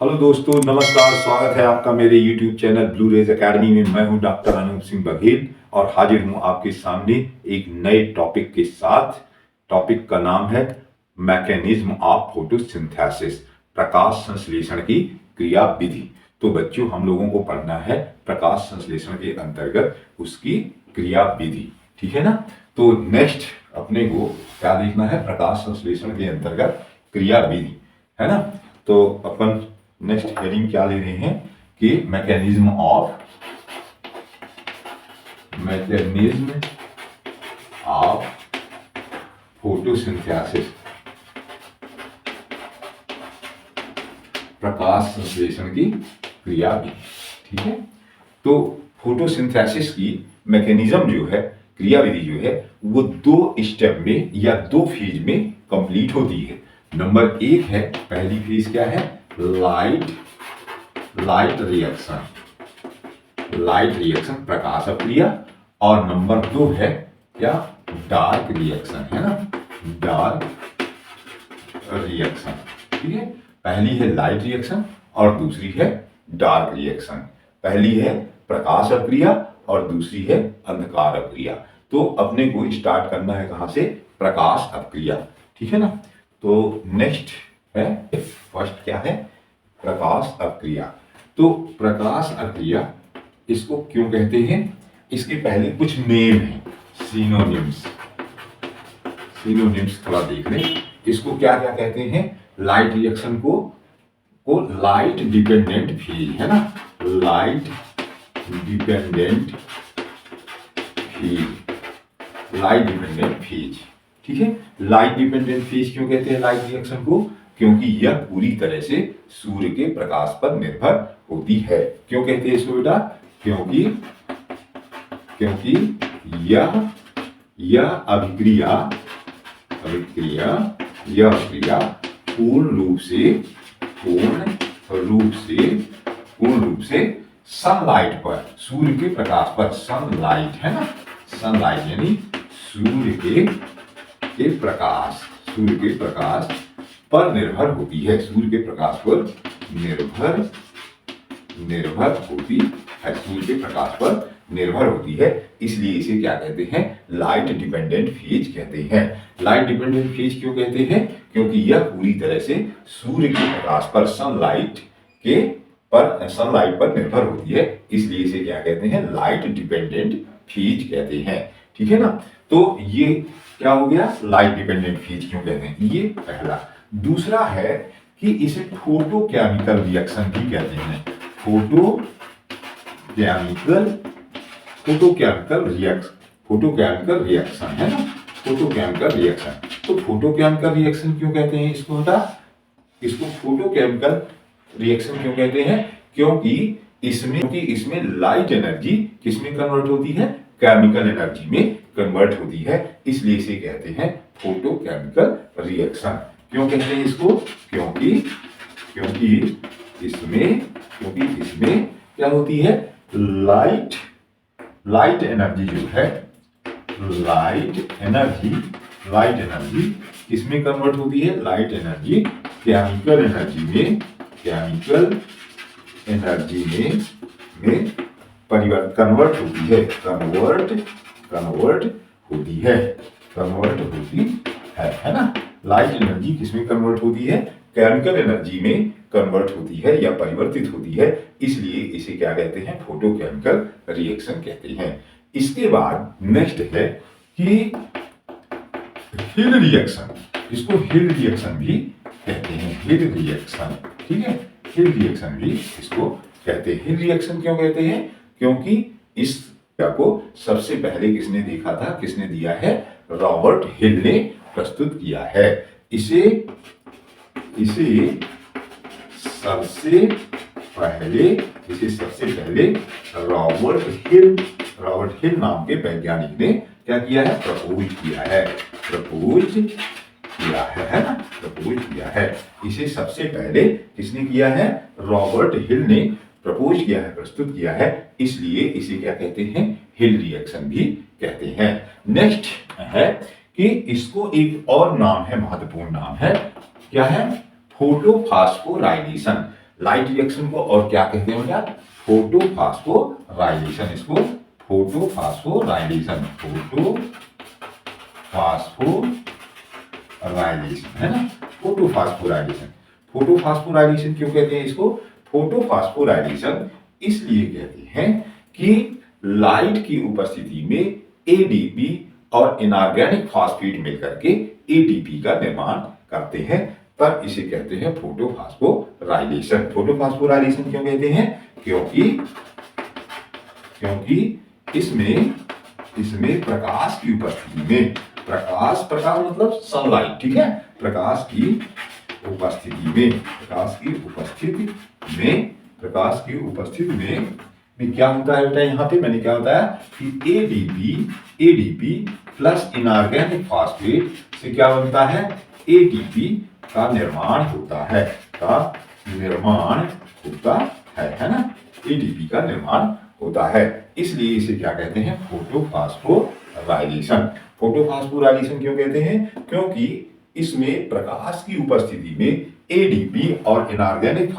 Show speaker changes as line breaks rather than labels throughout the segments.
Hello दोस्तों, नमस्कार। स्वागत है आपका मेरे YouTube channel blue rays academy में। मैं हूं डॉक्टर अनूप सिंह बघेल और हाजिर हूं आपके सामने एक नए टॉपिक के साथ। टॉपिक का नाम है मैकेनिज्म ऑफ फोटोसिंथेसिस, प्रकाश संश्लेषण की क्रिया विधि। तो बच्चों, हम लोगों को पढ़ना है प्रकाश संश्लेषण के अंतर्गत उसकी क्रिया विधि, ठीक है ना। तो नेक्स्ट अपने को क्या देखना है, प्रकाश संश्लेषण के अंतर्गत क्रिया विधि, है ना। तो अपन नेक्स्ट हेडिंग क्या ले रहे हैं कि मैकेनिज्म ऑफ फोटोसिंथेसिस, प्रकाश संश्लेषण की क्रिया विधि, ठीक है। तो फोटोसिंथेसिस की मैकेनिज्म जो है, क्रिया विधि जो है, वो दो स्टेप में या दो फेज में कंप्लीट होती है। नंबर एक है, पहली फेज क्या है, लाइट रिएक्शन प्रकाश अपक्रिया। और नंबर दो है क्या, डार्क रिएक्शन, है ना, डार्क रिएक्शन, ठीक है। पहली है लाइट रिएक्शन और दूसरी है डार्क रिएक्शन। पहली है प्रकाश अपक्रिया और दूसरी है अंधकार अपक्रिया। तो अपने को स्टार्ट करना है कहां से, प्रकाश अपक्रिया, ठीक है ना। तो नेक्स्ट है, फर्स्ट क्या है, प्रकाश अपक्रिया। तो प्रकाश अपक्रिया इसको क्यों कहते हैं, इसके पहले कुछ नेम है, सिनोनिम्स थोड़ा देख लें। इसको क्या क्या कहते हैं, लाइट रिएक्शन को लाइट डिपेंडेंट फेज, है ना, लाइट डिपेंडेंट फेज, ठीक है। लाइट डिपेंडेंट फेज क्यों कहते हैं लाइट रिएक्शन को, क्योंकि यह पूरी तरह से सूर्य के प्रकाश पर निर्भर होती है। क्यों कहते हैं इसको बेटा, क्योंकि यह अभिक्रिया पूर्ण रूप से सनलाइट पर, सूर्य के प्रकाश पर, सनलाइट है ना, सनलाइट यानी सूर्य के प्रकाश पर निर्भर होती है, सूर्य के प्रकाश पर निर्भर होती है। इसलिए इसे क्या कहते हैं, लाइट डिपेंडेंट फेज कहते हैं। लाइट डिपेंडेंट फेज क्यों कहते हैं, क्योंकि यह पूरी तरह से सूर्य के प्रकाश पर, सनलाइट पर निर्भर होती है। इसलिए इसे क्या कहते हैं, लाइट डिपेंडेंट फेज कहते हैं, ठीक है ना। तो ये क्या हो गया, लाइट डिपेंडेंट फेज क्यों कहते हैं, ये पहला। दूसरा है कि इसे फोटोकेमिकल रिएक्शन भी कहते हैं, फोटोकेमिकल रिएक्शन, है ना, फोटोकेमिकल रिएक्शन। तो फोटोकेमिकल रिएक्शन क्यों कहते हैं इसको बेटा, इसको फोटोकेमिकल रिएक्शन क्यों कहते हैं, क्योंकि इसमें लाइट एनर्जी किसमें कन्वर्ट होती है, केमिकल एनर्जी में कन्वर्ट होती है। इसलिए इसे कहते हैं फोटोकेमिकल रिएक्शन। क्यों कहते हैं इसको, क्योंकि इसमें क्या होती है, लाइट एनर्जी जो है, लाइट एनर्जी किसमें कन्वर्ट होती है, लाइट एनर्जी केमिकल एनर्जी में कन्वर्ट होती है ना। लाइट एनर्जी किसमें कन्वर्ट होती है, केमिकल एनर्जी में कन्वर्ट होती है या परिवर्तित होती है। इसलिए इसे क्या कहते हैं, फोटोकेमिकल रिएक्शन कहते हैं। इसके बाद नेक्स्ट है कि हिल रिएक्शन, इसको हिल रिएक्शन भी कहते हैं, हिल रिएक्शन, ठीक है, हिल रिएक्शन भी इसको कहते हैं। हिल रिएक्शन क्यों कहते हैं, क्योंकि इस को सबसे पहले किसने देखा था, किसने दिया है, रॉबर्ट हिल ने प्रस्तुत किया है। इसे सबसे पहले रॉबर्ट हिल नाम के वैज्ञानिक ने क्या किया है, प्रपोज किया है। इसे सबसे पहले किसने किया है, रॉबर्ट हिल ने प्रपोज किया है, प्रस्तुत किया है। इसलिए इसे क्या कहते हैं, हिल रिएक्शन भी कहते हैं। नेक्स्ट है कि इसको एक और नाम है, महत्वपूर्ण नाम है, क्या है, फोटोफॉस्फोराइलेशन। लाइट रिएक्शन को और क्या कहते हैं बेटा? फोटोफास्फोराइलेशन। इसको फोटोफास्फोराइलेशन, फोटोफास्फोराइलेशन है ना, फोटोफास्फोराइलेशन। फोटोफास्फोराइलेशन क्यों कहते हैं इसको? फोटोफास्फोराइलेशन इसलिए कहते हैं कि लाइट की उपस्थिति में एडीपी और इनऑर्गेनिक फॉस्फेट मिलकर के एटीपी का निर्माण करते हैं, तब इसे कहते हैं फोटोफास्फोराइलेशन। फोटोफास्फोराइलेशन क्यों कहते हैं? क्योंकि इसमें प्रकाश की उपस्थिति में, प्रकाश मतलब सनलाइट, ठीक है, प्रकाश की उपस्थिति में क्या होता है बेटा? यहाँ पे मैंने क्या बताया कि एडीपी प्लस इनऑर्गेनिक फॉस्फेट से क्या बनता है? एटीपी का निर्माण होता है, है ना, एटीपी का निर्माण होता है। इसलिए इसे क्या कहते हैं? फोटोफास्फोराइलेशन। फोटोफास्फोराइलेशन क्यों कहते हैं? क्योंकि इसमें प्रकाश की उपस्थिति में एडीपी और इनऑर्गेनिक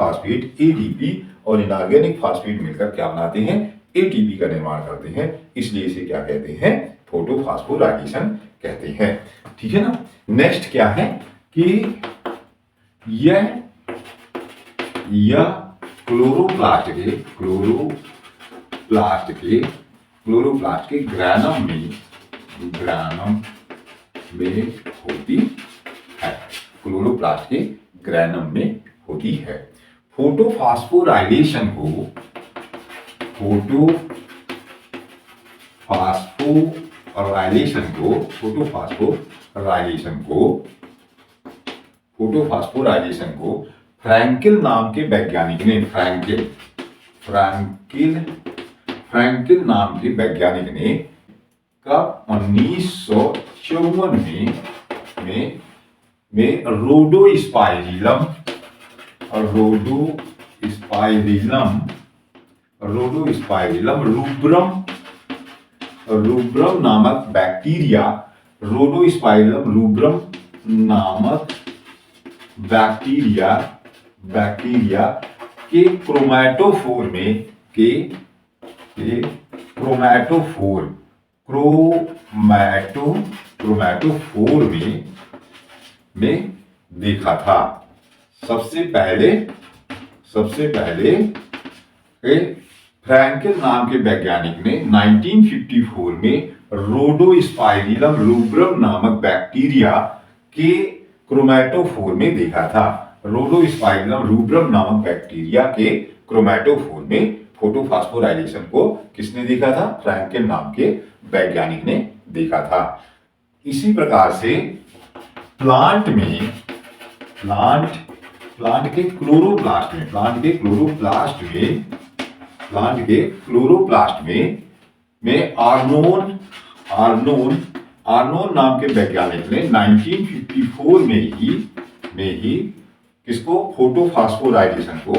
फॉस्फेट मिलकर क्या बनाते हैं? एटीपी का निर्माण करते हैं। इसलिए इसे क्या कहते हैं? फोटोफास्फोराइलेशन कहते हैं। ठीक है ना। नेक्स्ट क्या है कि यह क्लोरोप्लास्ट के ग्रैनम में होती है। क्लोरोप्लास्ट के ग्रैनम में होती है। फोटोफास्फोराइलेशन को फ्रैंकिल नाम के वैज्ञानिक ने फ्रैंकिल नाम के वैज्ञानिक ने कब 1954 में रोडोस्पाइरिलम रूब्रम नामक बैक्टीरिया के क्रोमैटोफोर में देखा था। सबसे पहले फ्रैंकिल नाम के वैज्ञानिक ने 1954 में रोडोस्पाइरिलम रूब्रम नामक बैक्टीरिया के क्रोमैटोफोर में देखा था। रोडोस्पाइरिलम रूब्रम नामक बैक्टीरिया के क्रोमैटोफोर में फोटोफास्फोराइलेशन को किसने देखा था? फ्रैंकिल नाम के वैज्ञानिक ने देखा था। इसी प्रकार से प्लांट के क्लोरोप्लास्ट में आर्नोन नाम के वैज्ञानिक ने 1954 में ही किसको? फोटोफास्फोराइलेशन को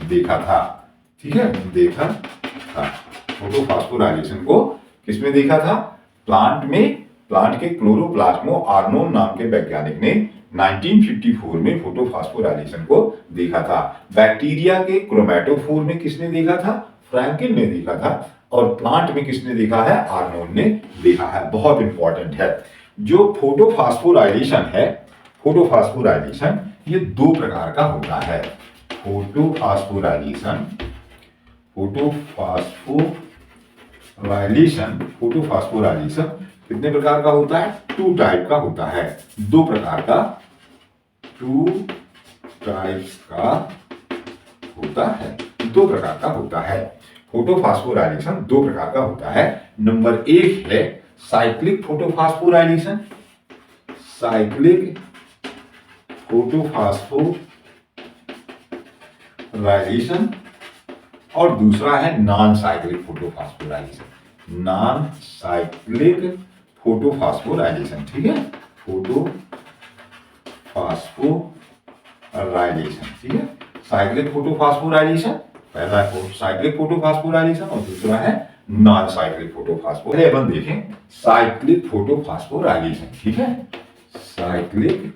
देखा था। ठीक है, देखा था। फोटोफास्फोराइलेशन को किसमें देखा था? प्लांट के क्लोरोप्लास्ट में आर्नोन नाम के वैज्ञानिक ने 1954 में फोटोफास्फोराइलेशन को देखा था। बैक्टीरिया के क्रोमैटोफोर में किसने देखा था? फ्रैंकिल ने देखा था। और प्लांट में किसने देखा है? आर्नोन ने देखा है। बहुत इंपॉर्टेंट है। जो फोटोफास्फोराइलेशन है, ये दो प्रकार का होता है। फोटोफास्फोराइलेशन कितने प्रकार का होता है? 2 टाइप का होता है। 2 प्रकार का, 2 टाइप्स का होता है। 2 प्रकार का होता है। फोटोफास्फोराइलेशन 2 प्रकार का होता है। नंबर 1 है साइक्लिक फोटोफास्फोराइलेशन, और दूसरा है नॉन साइक्लिक फोटोफास्फोराइलेशन। ठीक है, फोटोफास्फोराइलेशन। ठीक है, साइक्लिक फोटोफास्फोराइलेशन, पहला साइक्लिक फोटोफास्फोराइलेशन और दूसरा है नॉन साइक्लिक फोटोफॉस्फोर। अपन देखें साइक्लिक फोटोफॉस्फोराइलेशन, ठीक है, साइक्लिक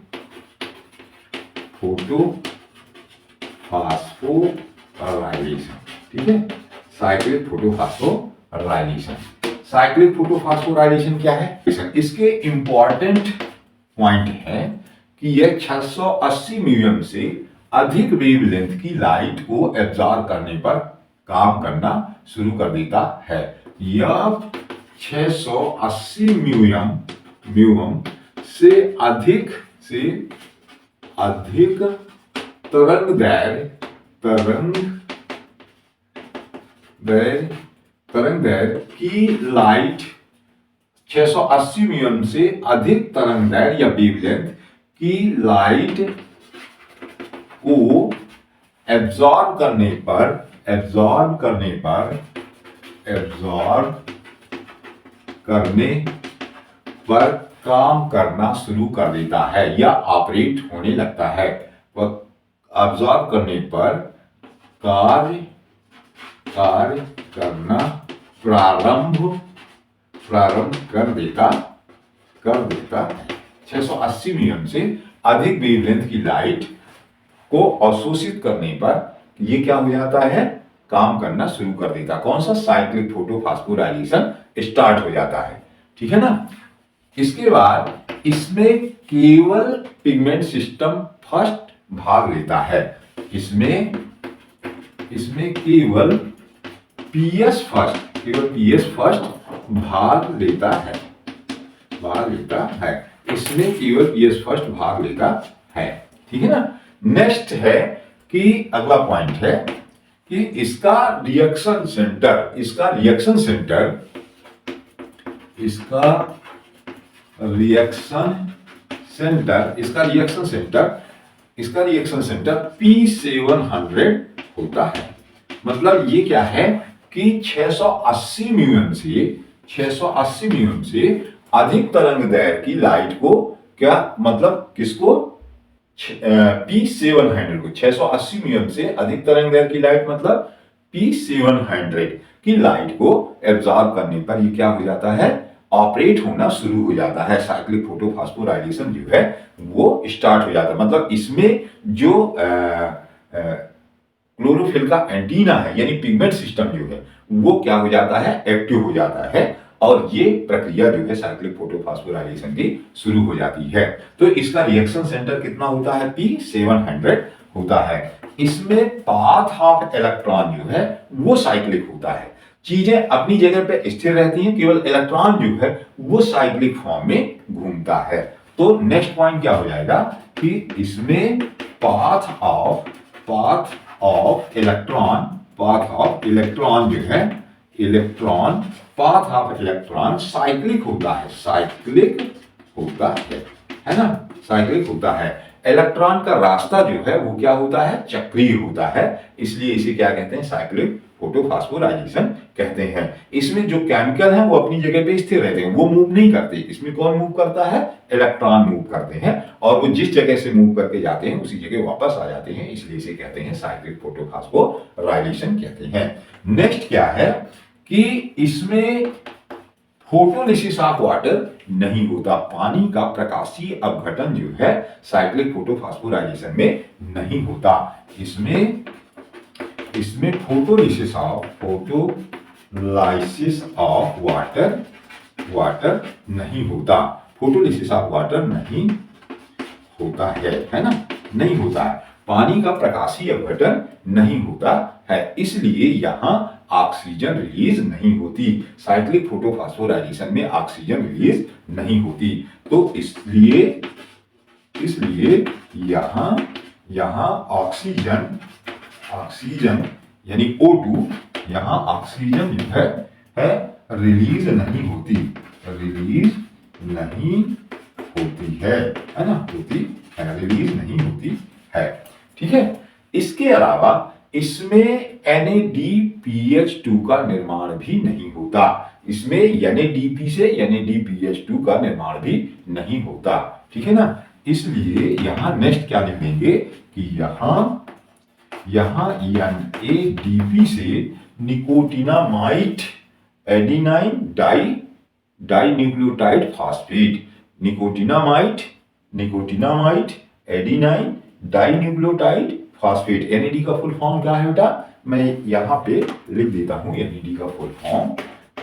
फोटोफॉस्फोराइलेशन, ठीक है, साइक्लिक फोटोफॉस्फोराइलेशन। साइक्लिक फोटोफॉस्फोराइलेशन क्या है? इसके इंपॉर्टेंट पॉइंट है कि यह 680 म्यूएम से अधिक वेवलेंथ की लाइट को एब्जॉर्ब करने पर काम करना शुरू कर देता है। यह 680 म्यूएम से अधिक तरंग दैर्घ्य की लाइट, 680 म्यूएम से अधिक तरंग दैर्घ्य या वेवलेंथ की लाइट को एब्जॉर्ब करने पर काम करना शुरू कर देता है या ऑपरेट होने लगता है। वह एब्जॉर्ब करने पर कार्य करना प्रारंभ कर देता है। 680 म्यूएम से अधिक वेवलेंथ की लाइट को अवशोषित करने पर ये क्या हो जाता है? काम करना शुरू कर देता। कौन सा? साइक्लिक फोटोफॉस्फोराइलेशन स्टार्ट हो जाता है, ठीक है ना। इसके बाद इसमें केवल पिगमेंट सिस्टम फर्स्ट भाग लेता है। इसमें केवल पीएस फर्स्ट भाग लेता है। इसमें केवल पीएस फर्स्ट भाग लेता है, ठीक है ना। नेक्स्ट है कि अगला पॉइंट है कि इसका रिएक्शन सेंटर P700 होता है। मतलब ये क्या है कि 680 म्यूएम से अधिक तरंग दैर्घ्य की लाइट को, क्या मतलब किसको? P700 को, 680 म्यूएम से अधिक तरंग दैर्घ्य की लाइट मतलब P700 की लाइट को एब्जॉर्ब करने पर ये क्या हो जाता है? ऑपरेट होना शुरू हो जाता है। साइक्लिक फोटोफॉस्फोराइलेशन जो है वो स्टार्ट हो जाता है। मतलब इसमें जो क्लोरोफिल का एंटीना है यानी पिगमेंट सिस्टम जो है वो क्या हो जाता है? एक्टिव हो जाता है और ये प्रक्रिया जो है साइक्लिक फोटोफॉस्फोराइलेशन की शुरू हो जाती है। तो इसका रिएक्शन सेंटर कितना होता है? P700 होता है। इसमें पाथ ऑफ इलेक्ट्रॉन जो है वो साइक्लिक होता है। चीजें अपनी जगह पे स्थिर रहती हैं, केवल इलेक्ट्रॉन जो है वो साइक्लिक फॉर्म में घूमता है। तो नेक्स्ट पॉइंट क्या हो जाएगा कि इसमें पाथ ऑफ इलेक्ट्रॉन जो है, पाथ ऑफ इलेक्ट्रॉन साइक्लिक होता है ना, साइक्लिक होता है। इलेक्ट्रॉन का रास्ता जो है वो क्या होता है? चक्रीय होता है। इसलिए इसे क्या कहते हैं? साइक्लिक फोटोफॉस्फोराइलेशन कहते हैं। इसमें जो केमिकल हैं वो अपनी जगह पे स्थिर रहते हैं, वो मूव नहीं करते। इसमें कौन मूव करता है? इलेक्ट्रॉन मूव करते हैं और वो जिस जगह से मूव करके जाते हैं उसी जगह वापस आ जाते हैं। इसलिए इसे कहते हैं साइक्लिक फोटोफॉस्फोराइलेशन कहते हैं। नेक्स्ट क्या है कि इसमें फोटोलिसिस ऑफ वाटर नहीं होता। पानी का प्रकाशीय अपघटन जो है साइक्लिक फोटोफॉस्फोराइलेशन में नहीं होता। इसमें फोटोलिसिस ऑफ वाटर नहीं होता। फोटोलिसिस ऑफ वाटर नहीं होता है ना, नहीं होता है। पानी का प्रकाशीय अपघटन नहीं होता है, इसलिए यहां ऑक्सीजन रिलीज नहीं होती। साइक्लिक फोटोफॉस्फोराइलेशन में ऑक्सीजन रिलीज नहीं होती। तो इसलिए यहां ऑक्सीजन यानी O2, यहां ऑक्सीजन जो है रिलीज नहीं होती है ना, रिलीज नहीं होती है, ठीक है। इसके अलावा इसमें NADPH2 का निर्माण भी नहीं होता। इसमें NADP से NADPH2 का निर्माण भी नहीं होता, ठीक है ना। इसलिए यहां नेक्स्ट क्या लिखेंगे कि यहां NADP से nicotinamide adenine dinucleotide phosphate, nicotinamide adenine dinucleotide phosphate. NAD का फुल फॉर्म क्या है बेटा, मैं यहाँ पे लिख देता हूँ। एनएडी का फुल फॉर्म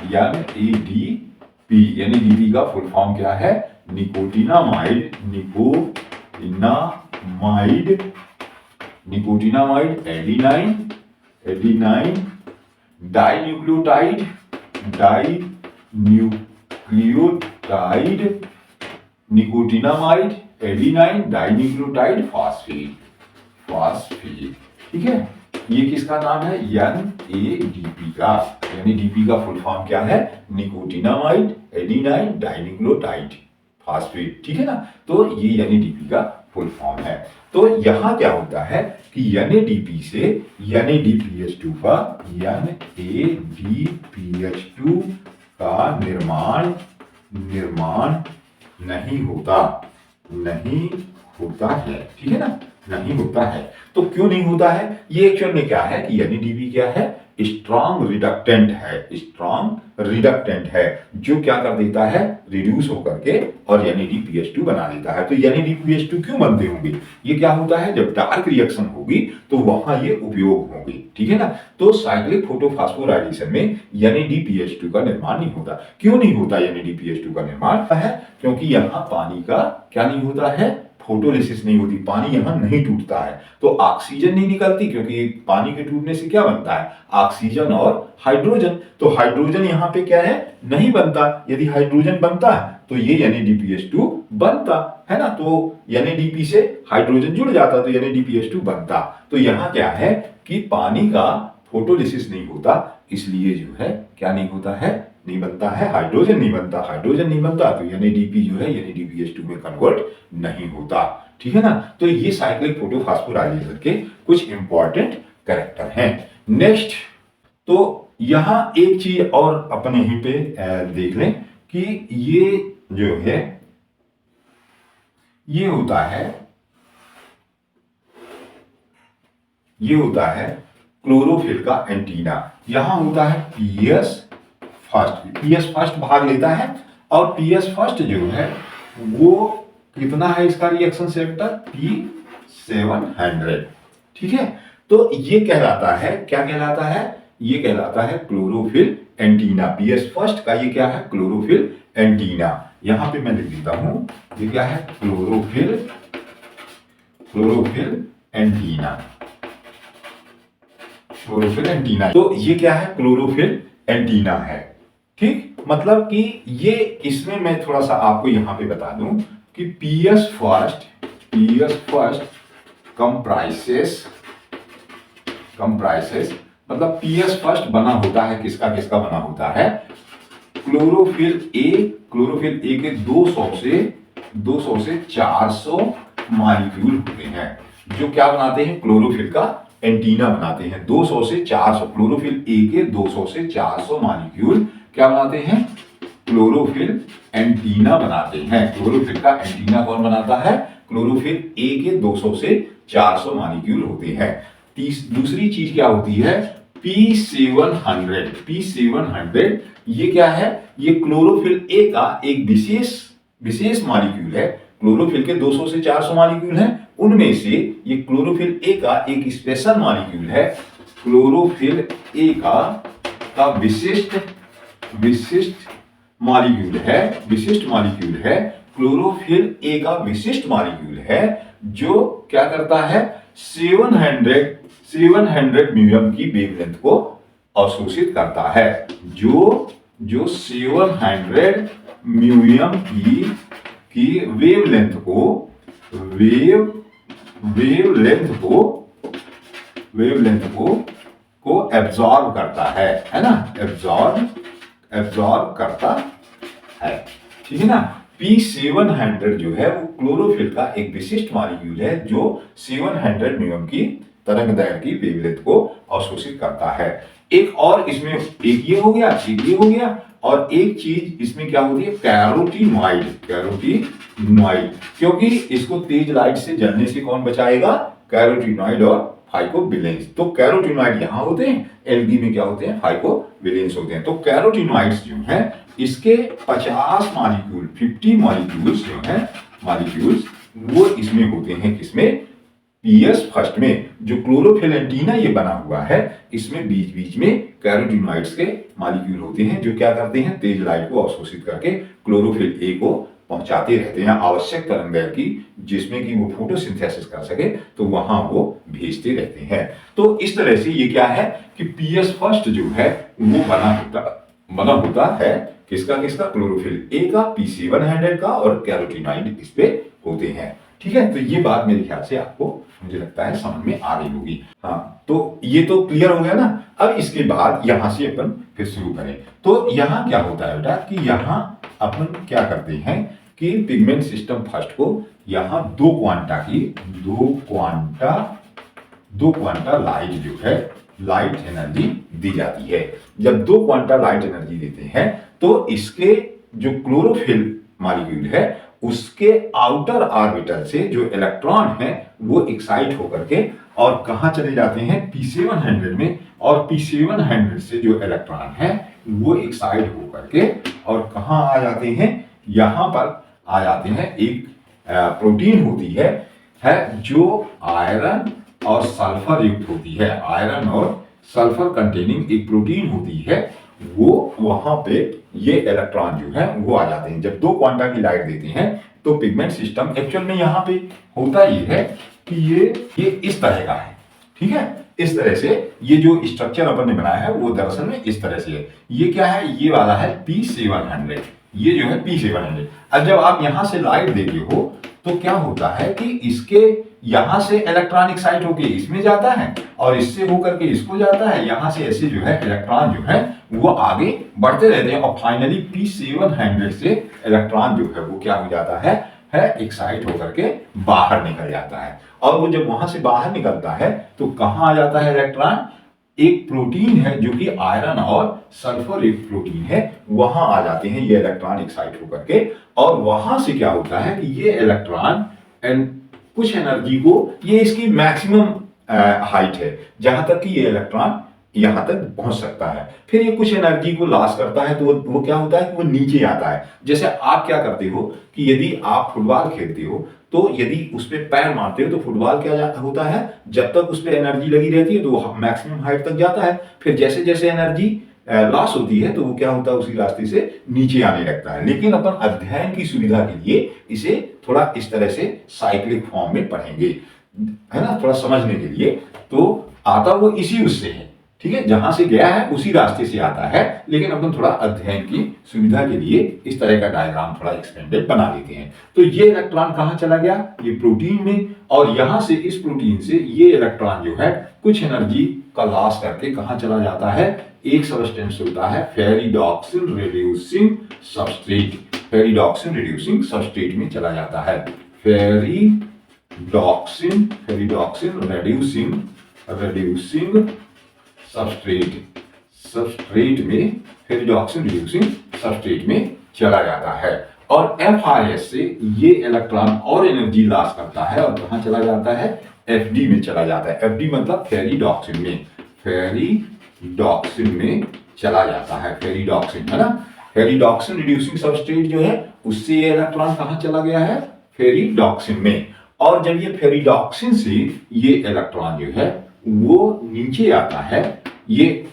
NADP, NADP का फुल फॉर्म क्या है, nicotinamide adenine dinucleotide nicotinamide adenine dinucleotide phosphate. ठीक है, ये किसका नाम है, NADP का। NADP का फुल फॉर्म क्या है, निकोटिनामाइड एडिनाइन डाइन्यूक्लियोटाइड फॉस्फेट। ठीक है ना, तो ये NADP का फुल फॉर्म है। तो यहां क्या होता है कि NADP से NADPH2 का निर्माण नहीं होता है। ठीक है ना, नहीं होता है। तो क्यों नहीं होता है, ये एक्चुअल में क्या है कि NADP क्या है, स्ट्रॉन्ग रिडक्टेंट है, जो क्या कर देता है, रिड्यूस होकर के और NADPH2 बना देता है। तो NADPH2 क्यों बनते होंगे, ये क्या होता है, जब डार्क रिएक्शन होगी तो वहां ये उपयोग होंगे। ठीक है ना, तो साइक्लिक फोटोफॉस्फोराइलेशन में NADPH2 का निर्माण नहीं होता। क्यों नहीं होता NADPH2 का निर्माण है, क्योंकि यहाँ पानी का क्या नहीं होता है, फोटोलिसिस नहीं होती, पानी यहां नहीं टूटता है, तो ऑक्सीजन नहीं निकलती, क्योंकि पानी के टूटने से क्या बनता है, ऑक्सीजन और हाइड्रोजन। तो हाइड्रोजन यहाँ पे क्या है, नहीं बनता। यदि हाइड्रोजन बनता है तो ये NADPH2 बनता है ना, तो NADP से हाइड्रोजन जुड़ जाता तो NADPH2 बनता। तो यहाँ क्या है कि पानी का फोटोलिसिस नहीं होता, इसलिए जो है क्या नहीं होता है, नहीं बनता है, हाइड्रोजन नहीं बनता तो NADP जो है NADPH2 में कन्वर्ट नहीं होता। ठीक है ना, तो ये साइक्लिक फोटोफॉस्फोराइलेशन के कुछ इंपॉर्टेंट कैरेक्टर हैं। नेक्स्ट, तो यहां एक चीज और अपने ही पे देख लें कि ये जो है, ये होता है क्लोरोफिल का एंटीना। यहां होता है PS फर्स्ट भाग लेता है, और PS फर्स्ट जो है वो कितना है, इसका रिएक्शन सेक्टर P700। ठीक है, तो ये कहलाता है, क्या कहलाता है, ये कहलाता है क्लोरोफिल एंटीना। PS फर्स्ट का ये क्या है, क्लोरोफिल एंटीना। यहां पे मैं लिख देता हूं, ये क्या है, क्लोरोफिल एंटीना। तो ये क्या है, क्लोरोफिल एंटीना है। ठीक, मतलब कि ये, इसमें मैं थोड़ा सा आपको यहां पे बता दूं कि PS फर्स्ट कंप्राइसेस, मतलब PS फर्स्ट बना होता है, किसका बना होता है, क्लोरोफिल ए के 200 से 400 मॉलिक्यूल होते हैं, जो क्या बनाते हैं, क्लोरोफिल का एंटीना बनाते हैं। 200 से 400, क्लोरोफिल ए के 200 से 400 मॉलिक्यूल क्या बनाते हैं, क्लोरोफिल एंटीना बनाते हैं। क्लोरोफिल का एंटीना कौन बनाता है, क्लोरोफिल ए के 200 से 400 मॉलिक्यूल होते हैं। दूसरी चीज क्या होती है, P700, ये क्या है, ये क्लोरोफिल ए का एक विशेष मॉलिक्यूल है। क्लोरोफिल के 200 से 400 मॉलिक्यूल हैं, उनमें से ये क्लोरोफिल ए का एक स्पेशल मॉलिक्यूल है। क्लोरोफिल ए का विशिष्ट मॉलिक्यूल है, क्लोरोफिल ए का विशिष्ट मॉलिक्यूल है, जो क्या करता है, 700 म्यूएम की वेवलेंथ को अवशोषित करता है। जो 700 म्यूएम की वेवलेंथ को एब्जॉर्ब करता है ना, एब्जॉर्ब करता है। ठीक है ना, P700 जो है वो क्लोरोफिल का एक विशिष्ट मॉलिक्यूल है, जो 700 म्यूएम की तरंगदैर्घ्य की वेवलेंथ को अवशोषित करता है। एक और इसमें, एक ये हो गया, और एक चीज इसमें क्या होती है, कैरोटीनॉइड, क्योंकि इसको तेज लाइट से जलने से कौन बचाएगा, कैरोटीनॉइड और फाइकोबिलेंस। तो कैरोटीनॉइड यहाँ होते हैं, एल्गी में क्या होते हैं, फाइकोबिलेंस होते हैं। तो कैरोटीनॉइड्स जो हैं इसके 50 मॉलिक्यूल 50 मॉलिक्यूल्स जो हैं मॉलिक्यूल्स वो इसमें होते हैं, किसमें, पीएस फर्स्ट में। जो क्लोरोफिल एंटीना ये बना हुआ है इसमें बीच बीच में कैरोटीनॉइड्स के मॉलिक्यूल होते हैं जो क्या करते हैं, तेज लाइट को अवशोषित करके क्लोरोफिल ए को पहुंचाते रहते हैं आवश्यक तरंगदैर्घ्य की, जिसमें कि वो फोटोसिंथेसिस कर सके, तो वहां वो भेजते रहते हैं। तो इस तरह से ये क्या है कि पीएस फर्स्ट जो है वो बना होता है किसका किसका, क्लोरोफिल ए का, P700 का, और कैरोटीनॉइड इस पे होते हैं। ठीक है, तो ये बात मेरे ख्याल से आपको मुझे लगता है समझ में आ रही होगी। हाँ, तो ये तो क्लियर हो गया ना। अब इसके बाद यहां से अपन फिर शुरू करें। तो यहाँ क्या होता है बेटा कि यहाँ अपन क्या करते हैं कि पिगमेंट सिस्टम फर्स्ट को यहाँ दो क्वांटा लाइट जो है, लाइट एनर्जी दी जाती है। जब 2 क्वांटा लाइट एनर्जी देते हैं तो इसके जो क्लोरोफिल मॉलिक्यूल है उसके आउटर ऑर्बिटल से जो इलेक्ट्रॉन है वो एक्साइट होकर के और कहां चले जाते हैं, P700 में, और P700 से जो इलेक्ट्रॉन है वो एक्साइट होकर के और कहां आ जाते हैं, यहां पर आ जाते हैं। एक प्रोटीन होती है जो आयरन और सल्फर युक्त होती है, आयरन और सल्फर कंटेनिंग एक प्रोटीन होती है, वो वहां पे ये इलेक्ट्रॉन जो है वो आ जाते हैं। जब 2 क्वांटा की लाइट देते हैं तो पिगमेंट सिस्टम एक्चुअल में यहाँ पे होता ये है कि ये इस तरह का है। ठीक है, इस तरह से ये जो स्ट्रक्चर अपन ने बनाया है वो दरअसल में इस तरह से है। ये क्या है, ये वाला है P700, ये जो है P700। अब जब आप यहां से लाइट देते हो तो क्या होता है कि इसके यहां से इलेक्ट्रॉन एक्साइट होके इसमें जाता है और इससे होकर के इसको जाता है। यहां से ऐसे जो है इलेक्ट्रॉन जो है वो आगे बढ़ते रहते हैं और फाइनली P700 से इलेक्ट्रॉन जो है वो क्या हो जाता है एक्साइट होकर के बाहर निकल जाता है। और वो जब वहां से बाहर निकलता है तो कहां आ जाता है इलेक्ट्रॉन, एक प्रोटीन है जो कि आयरन और सल्फर एक प्रोटीन है, वहां आ जाते हैं ये इलेक्ट्रॉन एक्साइट होकर के। और वहां से क्या होता है कि ये इलेक्ट्रॉन कुछ एनर्जी को, ये इसकी मैक्सिमम हाइट है जहां तक कि ये इलेक्ट्रॉन यहां तक पहुंच सकता है, फिर ये कुछ एनर्जी को लॉस करता है तो वो क्या होता है कि वो नीचे आता है। जैसे आप क्या करते हो कि यदि आप फुटबॉल खेलते हो तो यदि उस पर पैर मारते हो तो फुटबॉल क्या होता है, जब तक उस पर एनर्जी लगी रहती है तो वो मैक्सिमम हाइट तक जाता है, फिर जैसे जैसे एनर्जी लॉस होती है तो वो क्या होता है उसी रास्ते से नीचे आने लगता है। लेकिन अपन अध्ययन की सुविधा के लिए इसे थोड़ा इस तरह से साइक्लिक फॉर्म में पढ़ेंगे, है ना, थोड़ा समझने के लिए। तो आता वो इसी उससे है, ठीक है, जहां से गया है उसी रास्ते से आता है, लेकिन अपन थोड़ा अध्ययन की सुविधा के लिए इस तरह का डायग्राम थोड़ा एक्सपेंडेड बना लेते हैं। तो ये इलेक्ट्रॉन कहां चला गया, ये प्रोटीन में, और यहां से इस प्रोटीन से ये इलेक्ट्रॉन जो है कुछ एनर्जी का लॉस करके कहां चला जाता है, एक सबस्टेंस होता है फेरिडॉक्सिल रिड्यूसिंग सबस्ट्रेट, फेरिडॉक्सिल रिड्यूसिंग सबस्ट्रेट में चला जाता है। फेरिडॉक्सिल रिड्यूसिंग सबस्ट्रेट में, फेरिडॉक्सिल रिड्यूसिंग सबस्ट्रेट में चला जाता है। और FRS से ये इलेक्ट्रॉन और एनर्जी लॉस करता है और कहां चला जाता है, FD में चला जाता है। FD मतलब फेरिडॉक्सिल में, फेरिडॉक्सिल में चला जाता है, फेरिडॉक्सिल, है ना। फेरिडॉक्सिल रिड्यूसिंग सबस्ट्रेट जो है उससे ये इलेक्ट्रॉन कहां चला गया है, फेरिडॉक्सिल में। और जब ये फेरिडॉक्सिल से ये इलेक्ट्रॉन जो है वो नीचे आता है, ये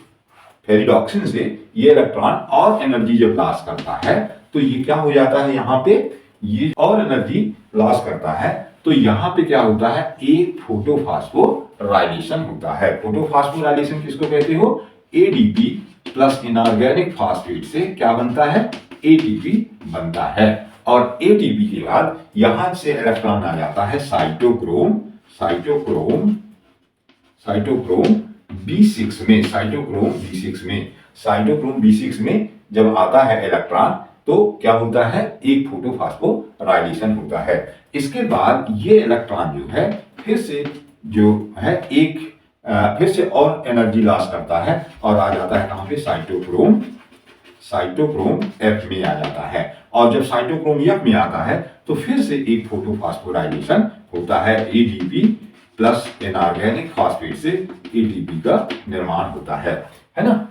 फेरिडॉक्सिल से ये इलेक्ट्रॉन और एनर्जी जब लॉस करता है तो ये क्या हो जाता है, यहाँ पे ये और एनर्जी लॉस करता है तो यहाँ पे क्या होता है, एक फोटोफॉस्फोराइलेशन होता है। फोटोफॉस्फोराइलेशन किसको कहते हो, ADP प्लस इनऑर्गेनिक फॉस्फेट से क्या बनता है, ATP बनता है। और ATP के बाद यहां से इलेक्ट्रॉन आ जाता है साइटोक्रोम B6 में, साइटोक्रोम B6 में जब आता है इलेक्ट्रॉन तो क्या होता है, एक फोटोफॉस्फोराइलेशन होता है। इसके बाद ये इलेक्ट्रॉन जो है फिर से जो है फिर से और एनर्जी लॉस करता है और आ जाता है कहां पे, साइटोक्रोम F में आ जाता है। और जब साइटोक्रोम F में आता है तो फिर से एक फोटोफॉस्फोराइलेशन होता है, ADP प्लस इनऑर्गेनिक फॉस्फेट से एटीपी का निर्माण होता है ना।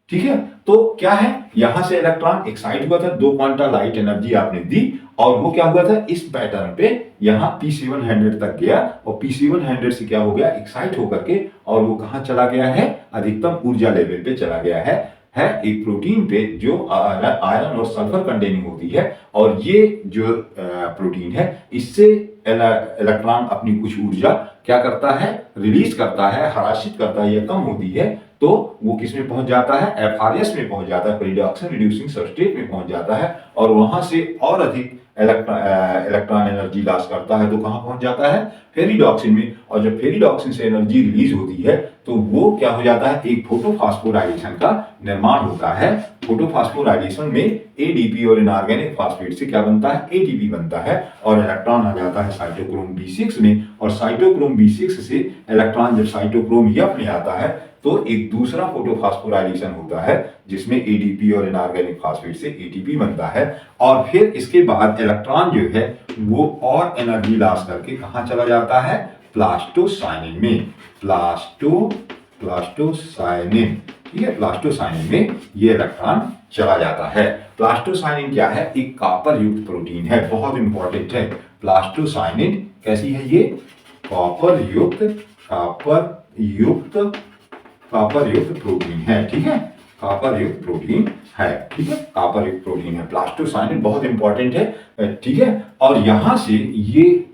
ठीक है, तो क्या है, यहां से इलेक्ट्रॉन एक्साइट हुआ था, 2 क्वांटा लाइट एनर्जी आपने दी, और वो क्या हुआ था, इस पैटर्न पे यहां P700 तक गया, और P700 से क्या हो गया, एक्साइट होकर के, और वो कहां चला गया है, अधिकतम ऊर्जा लेवल पे चला गया है एक प्रोटीन पे जो आयरन और सल्फर कंटेनिंग होती है। और ये जो प्रोटीन है, इससे इलेक्ट्रॉन अपनी कुछ ऊर्जा क्या करता है, रिलीज करता है, हराशित करता है या कम होती है, तो वो किस में पहुंच जाता है, एफआरएस में पहुंच जाता है, रिडक्शन रिड्यूसिंग सबस्ट्रेट में पहुंच जाता है, और वहां से और अधिक इलेक्ट्रॉन एनर्जी लॉस करता है, तो कहां पहुंच जाता है, फेरिडॉक्सिन में। और जब फेरिडॉक्सिन से एनर्जी रिलीज होती है तो वो क्या हो जाता है, एक फोटोफॉस्फोराइलेशन का निर्माण होता है। फोटोफॉस्फोराइलेशन में एडीपी और इनऑर्गेनिक फॉस्फेट से क्या बनता है, एटीपी बनता है, और इलेक्ट्रॉन आ जाता है साइटोक्रोम B6 में, और साइटोक्रोम B6 से इलेक्ट्रॉन जब साइटोक्रोम F में आता है तो एक दूसरा फोटोफॉस्फोराइलेशन होता है जिसमें एडीपी और इनऑर्गेनिक फॉस्फेट से एटीपी बनता है। और फिर इसके बाद इलेक्ट्रॉन जो है वो और एनर्जी लॉस करके कहां चला जाता है, प्लास्टोसाइनिन में, प्लास्टोसाइनिन, ठीक है, प्लास्टोसाइनिन में ये इलेक्ट्रॉन चला जाता है। प्लास्टोसाइनिन क्या है, एक कॉपर युक्त प्रोटीन है, बहुत इंपॉर्टेंट है। प्लास्टोसाइनिन कैसी है, ये कॉपर युक्त प्रोटीन है, ठीक है, कॉपर युक्त प्रोटीन है, ठीक है, कॉपर युक्त प्रोटीन है। प्लास्टोसाइनिन बहुत इंपॉर्टेंट है, ठीक है। और यहां से ये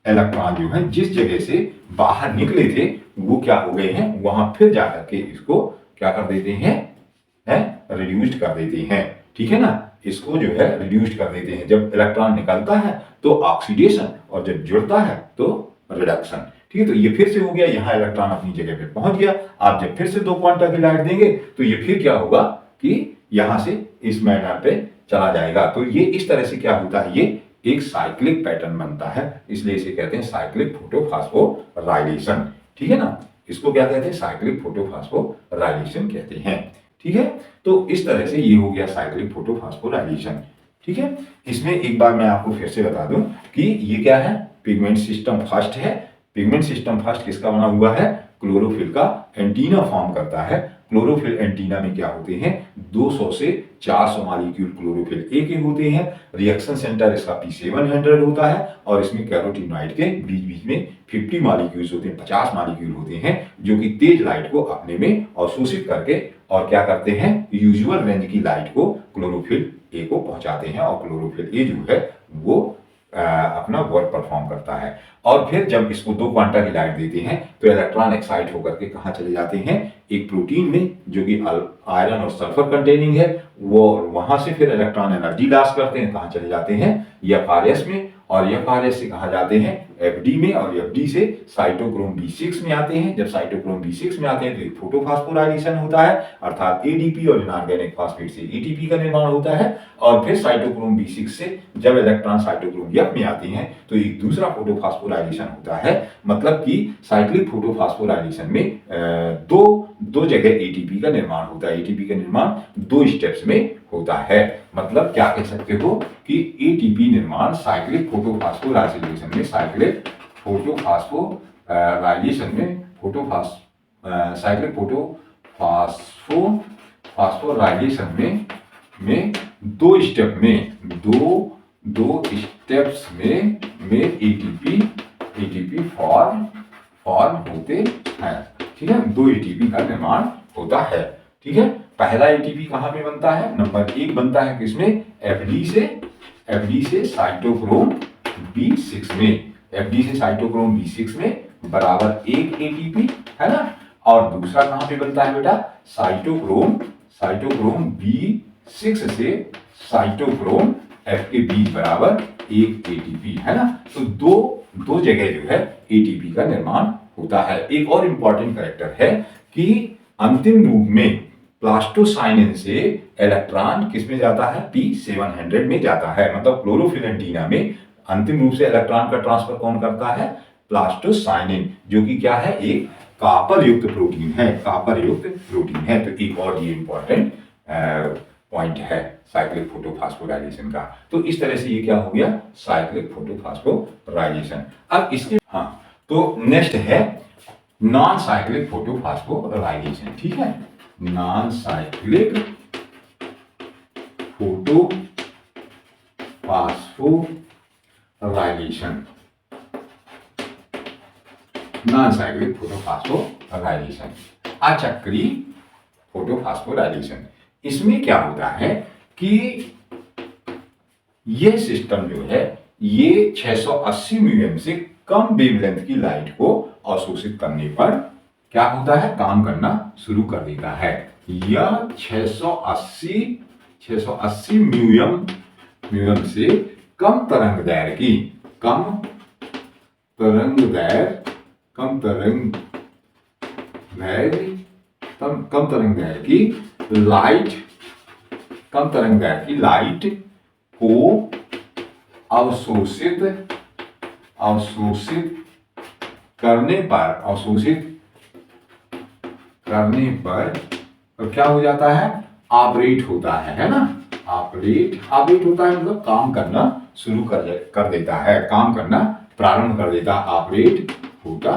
इलेक्ट्रॉन जो है जिस जगह से बाहर निकले थे वो क्या हो गए हैं, वहां फिर जाकर के इसको क्या कर देते हैं, रिड्यूस्ड कर देते हैं, ठीक है ना, इसको जो है रिड्यूस्ड कर देते हैं। जब इलेक्ट्रॉन निकलता है तो ऑक्सीडेशन, और जब जुड़ता है तो रिडक्शन, ठीक है। तो ये फिर से हो गया, यहाँ इलेक्ट्रॉन अपनी जगह पे पहुंच गया। आप जब फिर से 2 क्वांटा की लाइट देंगे तो ये फिर क्या होगा कि यहां से इस मैटर पे चला जाएगा। तो ये इस तरह से क्या होता है, ये एक साइक्लिक पैटर्न बनता है, इसलिए इसे कहते हैं साइक्लिक फोटोफॉस्फोराइलेशन, ठीक है ना, इसको क्या कहते हैं, साइक्लिक फोटोफॉस्फोराइलेशन कहते हैं, ठीक है। तो इस तरह से ये हो गया साइक्लिक फोटोफॉस्फोराइलेशन, ठीक है। इसमें एक बार मैं आपको फिर से बता दूं कि ये क्या है, पिगमेंट सिस्टम फर्स्ट है। पिगमेंट सिस्टम फर्स्ट किसका बना हुआ है, क्लोरोफिल का एंटीना फॉर्म करता है। क्लोरोफिल एंटीना में क्या होते हैं, 200 से 400 मॉलिक्यूल क्लोरोफिल ए के होते हैं। रिएक्शन सेंटर इसका P700 होता है, और इसमें कैरोटीनॉइड के बीच बीच में 50 मॉलिक्यूल्स होते हैं, 50 मॉलिक्यूल होते हैं, जो कि तेज लाइट को अपने में अवशोषित करके और क्या करते हैं, यूजुअल रेंज की लाइट को क्लोरोफिल ए को पहुंचाते हैं, और क्लोरोफिल ए जो है वो अपना वर्क परफॉर्म करता है। और फिर जब इसको 2 क्वांटा की लाइट देते हैं तो इलेक्ट्रॉन एक्साइट होकर के कहां चले जाते हैं, एक प्रोटीन में जो कि आयरन और सल्फर कंटेनिंग है, वो वहां से फिर इलेक्ट्रॉन एनर्जी लॉस करते हैं, कहां चले जाते हैं, एफआरएस में, और एफआरएस से कहां जाते हैं, एफडी में, और एफडी से साइटोक्रोम B6 में आते हैं। जब साइटोक्रोम B6 में आते हैं तो एक फोटोफॉस्फोराइलेशन होता है, अर्थात एडीपी और इनऑर्गेनिक फॉस्फेट से एटीपी का निर्माण होता है। और फिर साइटोक्रोम B6 से जब इलेक्ट्रॉन साइटोक्रोम F में आते हैं तो एक दूसरा फोटोफॉस्फोराइलेशन होता है। मतलब कि साइक्लिक फोटोफॉस्फोराइलेशन में दो जगह एटीपी का निर्माण होता है। एटीपी का निर्माण 2 स्टेप्स में होता है। मतलब क्या कह सकते हो कि एटीपी निर्माण साइक्लिक फोटोफॉस्फोराइलेशन में, साइक्लिक फोटोफॉस्फोराइलेशन में, साइक्लिक फोटोफॉस्फोराइलेशन में 2 स्टेप में, दो स्टेप्स में एटीपी फॉर्म होते हैं, ठीक है, 2 एटीपी का निर्माण होता है, ठीक है। पहला एटीपी कहां पे बनता है, नंबर 1 बनता है किसमें, एफडी से साइटोक्रोम B6 में, एफडी से साइटोक्रोम B6 में बराबर 1 एटीपी है ना। और दूसरा कहां पे बनता है बेटा, साइटोक्रोम B6 से साइटोक्रोम F के बीच बराबर 1 एटीपी है ना। तो दो जगह जो है एटीपी का निर्माण होता है। एक और इंपॉर्टेंट कैरेक्टर है कि अंतिम रूप में प्लास्टोसाइनिन से इलेक्ट्रॉन किस में जाता है, P700 में जाता है। मतलब क्लोरोफिल एंटीना में अंतिम रूप से इलेक्ट्रॉन का ट्रांसफर कौन करता है, प्लास्टोसाइनिन, जो कि क्या है, एक कॉपर युक्त प्रोटीन है, कॉपर युक्त प्रोटीन है। तो एक और ये इंपॉर्टेंट पॉइंट है साइक्लिक फोटोफॉस्फोराइलेशन का। तो इस तरह से ये क्या हो गया, साइक्लिक फोटोफॉस्फोराइलेशन। अब इसके तो नेक्स्ट है नॉन साइक्लिक फोटोफॉस्फोराइलेशन, ठीक है, non cyclic photophosphorylation, non cyclic photophosphorylation, अचक्रीय फोटोफॉस्फोराइलेशन। इसमें क्या होता है कि ये सिस्टम जो है ये 680 म्यूएम से कम वेवलेंथ की लाइट को अवशोषित करने पर क्या होता है, काम करना शुरू कर देता है। यह 680 म्यूएम से कम तरंग दैर्घ्य की लाइट को अवशोषित करने पर क्या हो जाता है, ऑपरेट होता है ना, ऑपरेट होता है मतलब काम करना शुरू कर देता है, काम करना प्रारंभ कर देता है, ऑपरेट होता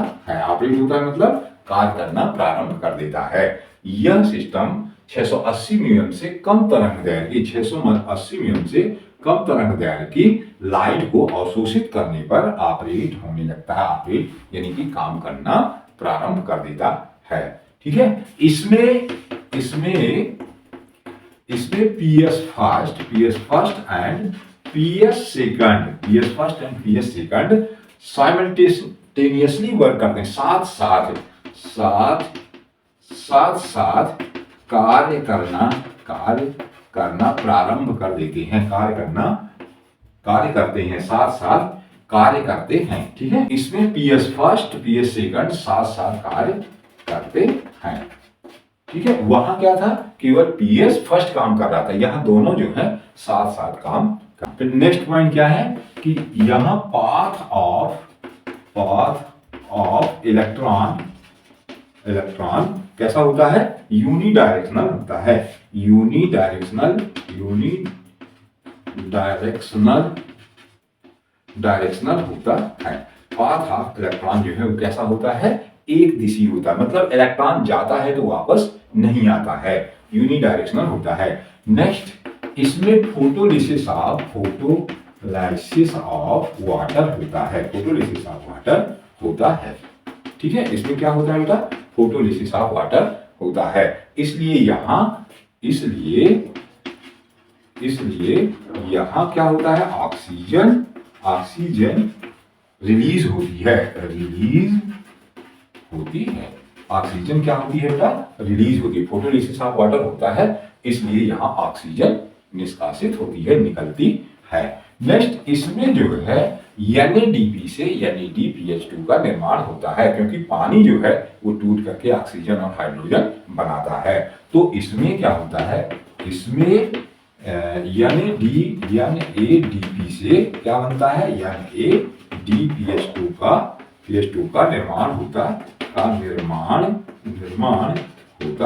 है मतलब कार्य करना प्रारंभ कर देता है। यह सिस्टम 680 म्यूएम से कम तरंग दैर्घ्य 680 म्यूएम से कम तरंग दैर्घ्य की लाइट को अवशोषित करने पर ऑपरेट होने लगता है, ऑपरेट यानी कि काम करना प्रारंभ कर देता है, ठीक है। इसमें PS first and PS second simultaneously work करते हैं, साथ कार्य करना प्रारंभ कर देते हैं, कार्य करते हैं, साथ कार्य करते हैं, ठीक है। इसमें PS फर्स्ट PS सेकंड साथ कार्य करते हैं, ठीक है। वहां क्या था, केवल PS फर्स्ट काम कर रहा था, यहां दोनों जो है साथ काम करते। नेक्स्ट पॉइंट क्या है कि यहां पाथ ऑफ इलेक्ट्रॉन कैसा होता है, यूनिडायरेक्शनल होता है, यूनिडायरेक्शनल होता है। पाथ ऑफ इलेक्ट्रॉन जो है वो कैसा होता है, एक दिशी होता है, मतलब इलेक्ट्रॉन जाता है तो वापस नहीं आता है, यूनिडायरेक्शनल होता है। नेक्स्ट इसमें फोटोलिसिस ऑफ वाटर होता है, ठीक है। इसमें क्या होता है बेटा, फोटोलिसिस ऑफ वाटर होता है। इसलिए यहां क्या होता है, ऑक्सीजन रिलीज होती है, ऑक्सीजन क्या होती है बेटा, रिलीज होती है। फोटोलिसिस ऑफ वाटर होता है, इसलिए यहां ऑक्सीजन निष्कासित होती है, निकलती है। नेक्स्ट इसमें जो है NADP से NADPH2 का निर्माण होता है, क्योंकि पानी जो है वो टूट करके ऑक्सीजन और हाइड्रोजन बनाता है। तो इसमें क्या होता है, इसमें NADP से क्या बनता है, NADPH2 का निर्माण होता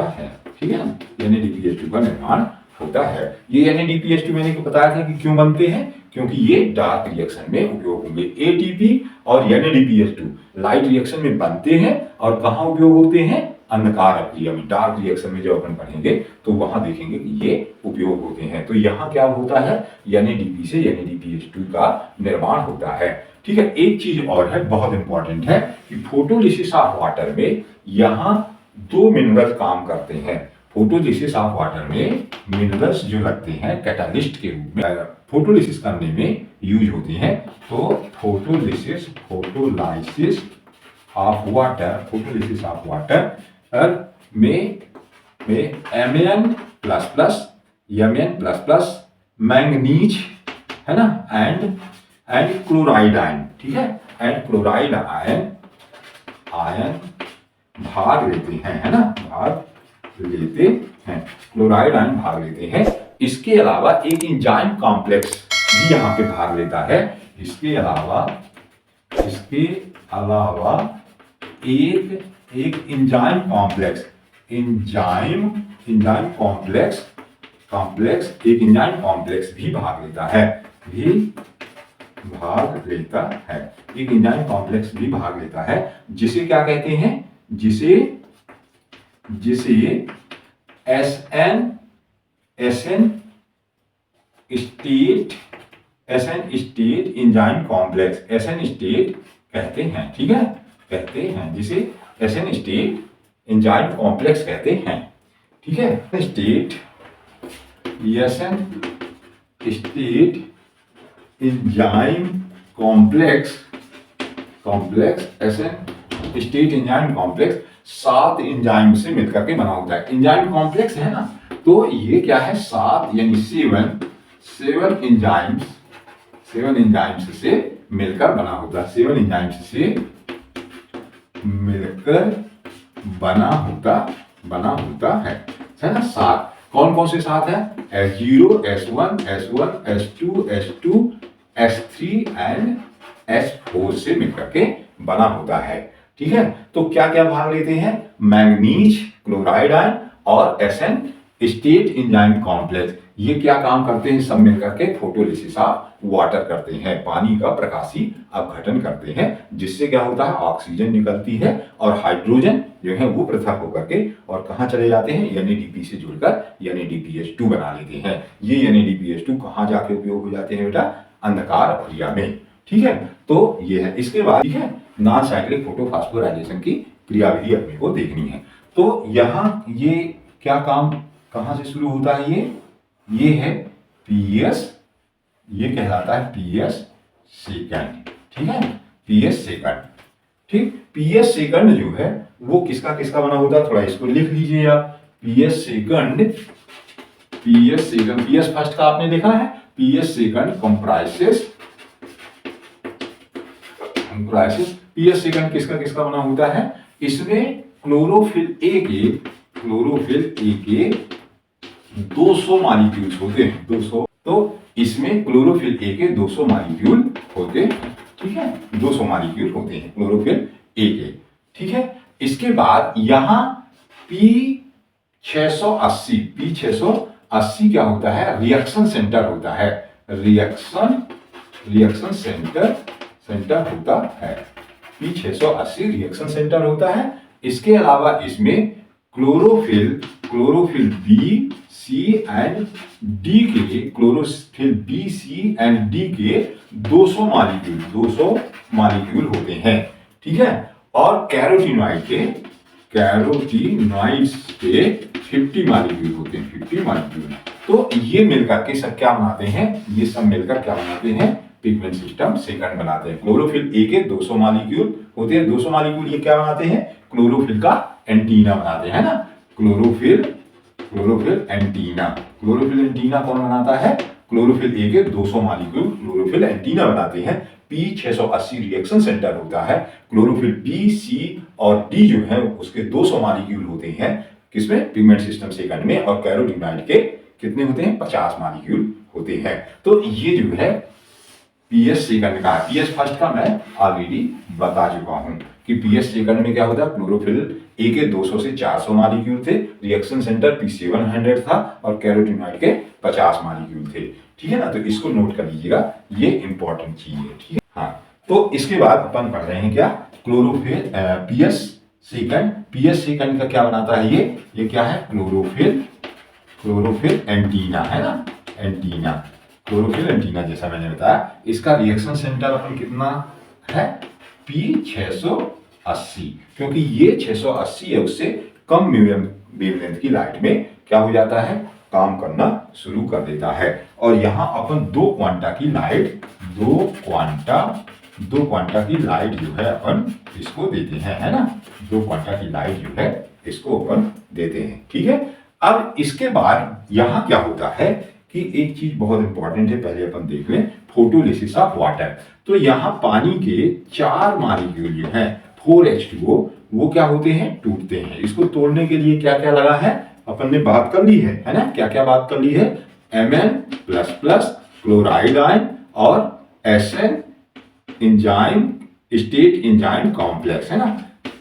है, ठीक है ना, NADPH2 का निर्माण होता है। ये NADPH2 मैंने बताया था कि क्यों बनते हैं, क्योंकि ये डार्क रिएक्शन में उपयोग होंगे। ATP और NADPH2 लाइट रिएक्शन में बनते हैं और कहाँ उपयोग होते हैं, अंधकार अभिक्रिया में, डार्क रिएक्शन में जब अपन पढ़ेंगे तो वहां देखेंगे कि ये उपयोग होते हैं। तो यहाँ क्या होता है, NADP से NADPH2 का निर्माण होता है, ठीक है। एक चीज और है, बहुत इंपॉर्टेंट है कि फोटोलिसिस ऑफ वाटर में यहाँ 2 मिनरल्स काम करते हैं। फोटोलिसिस ऑफ वाटर में मिनरल्स जो लगते हैं कैटालिस्ट के रूप में फोटोलिसिस करने में यूज होते हैं। तो फोटोलिसिस ऑफ वाटर में Mn++ मैंगनीज है ना, एंड क्लोराइड आयन, ठीक है, एंड क्लोराइड आयन भाग लेते हैं, है ना, क्लोराइड आयन भाग लेते हैं। इसके अलावा एक एंजाइम कॉम्प्लेक्स भी यहाँ पे भाग लेता है। इसके अलावा एक एंजाइम कॉम्प्लेक्स भी भाग लेता है, भाग लेता है, एक एंजाइम कॉम्प्लेक्स भी भाग लेता है, जिसे क्या कहते हैं, जिसे SN state enzyme complex, SN state कहते हैं, ठीक है, कहते हैं, जिसे एसएन स्टेट एंजाइम कॉम्प्लेक्स कहते हैं, ठीक है। State SN state enzyme complex SN state enzyme complex 7 enzyme से मिलकर के बना होता है। एंजाइम कॉम्प्लेक्स है ना, तो ये क्या है, 7 यानी 7 एंजाइम्स से मिलकर बना होता है, 7 एंजाइम्स से मिलकर बना होता है ना। 7 कौन कौन से 7 है, S0, S1, S2, S2, S3 and S4 से मिलकर के बना होता है, ठीक है। तो क्या क्या भाग लेते हैं, मैंगनीज क्लोराइड आयन और एसएन स्टेट एंजाइम कॉम्प्लेक्स, ये क्या काम करते हैं, सब मिलकर के फोटोलिसिस ऑफ वाटर करते हैं, पानी का प्रकाशी अपघटन करते हैं, जिससे क्या होता है, ऑक्सीजन निकलती है और हाइड्रोजन जो है वो पृथक होकर के और कहां चले जाते हैं, NADP से जुड़कर NADPH2 बना लेते हैं। ये NADPH2 कहां जाके उपयोग हो जाते हैं बेटा, अंधकार अभिक्रिया में, ठीक है। तो ये है, इसके बाद ठीक है, नॉन साइक्लिक फोटोफॉस्फोराइलेशन की क्रियाविधि अपने को देखनी है। तो यहाँ ये क्या काम कहां से शुरू होता है, ये है PS, ये कहलाता है PS सेकंड, ठीक है, PS सेकंड, ठीक। PS सेकंड जो है वो किसका किसका बना होता है, थोड़ा इसको लिख लीजिए आप। PS सेकंड, PS फर्स्ट का आपने देखा है, PS सेकंड कंप्राइसेस, PS सेकंड किसका किसका बना होता है, इसमें क्लोरोफिल ए के 200 मॉलिक्यूल्स होते हैं, 200, तो इसमें क्लोरोफिल ए के 200 मॉलिक्यूल होते हैं, ठीक है, 200 मॉलिक्यूल होते हैं क्लोरोफिल ए के, ठीक है। इसके बाद यहां P680 क्या होता है, रिएक्शन सेंटर होता है, रिएक्शन सेंटर होता है, P680 रिएक्शन सेंटर होता है। इसके अलावा इसमें chlorophyll B, C and D के, chlorophyll B, C and D के 200 मॉलिक्यूल होते हैं, ठीक है। और कैरोटीनॉइड के 50 मॉलिक्यूल होते हैं, 50 मॉलिक्यूल। तो ये मिलकर के सब क्या बनाते हैं, ये सब मिलकर क्या बनाते हैं, पिगमेंट सिस्टम सेकंड बनाते हैं। क्लोरोफिल ए के 200 मॉलिक्यूल होते हैं, 200 मॉलिक्यूल ये क्या बनाते हैं, क्लोरोफिल का एंटीना बनाते हैं ना, क्लोरोफिल एंटीना कौन बनाता है, क्लोरोफिल ए के 200 मॉलिक्यूल क्लोरोफिल एंटीना बनाते हैं। P680 रिएक्शन सेंटर होता है, क्लोरोफिल बी, सी और डी जो है उसके 200 मॉलिक्यूल होते हैं, किसमें, पिगमेंट सिस्टम सेकंड में। और कैरोटीनॉइड के कितने होते हैं, 50 मॉलिक्यूल होते हैं। तो ये जो है PS सेकंड का, PS फर्स्ट का मैं ऑलरेडी बता चुका हूं कि PS सेकंड में क्या होता है, क्लोरोफिल ए के 200 से 400 मॉलिक्यूल थे, रिएक्शन सेंटर P700 था और कैरोटीनॉइड के 50 मॉलिक्यूल थे, ठीक है ना। तो इसको नोट कर लीजिएगा, ये इंपॉर्टेंट चीज है, ठीक है। हाँ, तो इसके बाद अपन पढ़ रहे हैं क्या, क्लोरोफिल PS सेकंड का क्या बनाता है, ये क्या है, क्लोरोफिल एंटीना है ना, क्लोरोफिल एंटीना जैसा मैंने बताया। इसका रिएक्शन सेंटर अपन कितना है, P680, क्योंकि ये 680 है, उससे कम वेवलेंथ की लाइट में क्या हो जाता है, काम करना शुरू कर देता है। और यहां अपन दो क्वांटा की लाइट जो है अपन इसको देते हैं, है ना, 2 क्वांटा की लाइट जो है इसको अपन देते हैं, ठीक है। अब इसके बाद यहां क्या होता है कि एक चीज बहुत इंपॉर्टेंट है, पहले अपन देख लें, फोटोलिसिस ऑफ वाटर। तो यहाँ पानी के 4 मॉलिक्यूल जो है 4H2O वो क्या होते हैं, टूटते हैं। इसको तोड़ने के लिए क्या क्या लगा है, अपन ने बात कर ली है ना, क्या क्या बात कर ली है, Mn++ क्लोराइड आयन और SN स्टेट एंजाइम कॉम्प्लेक्स, है ना,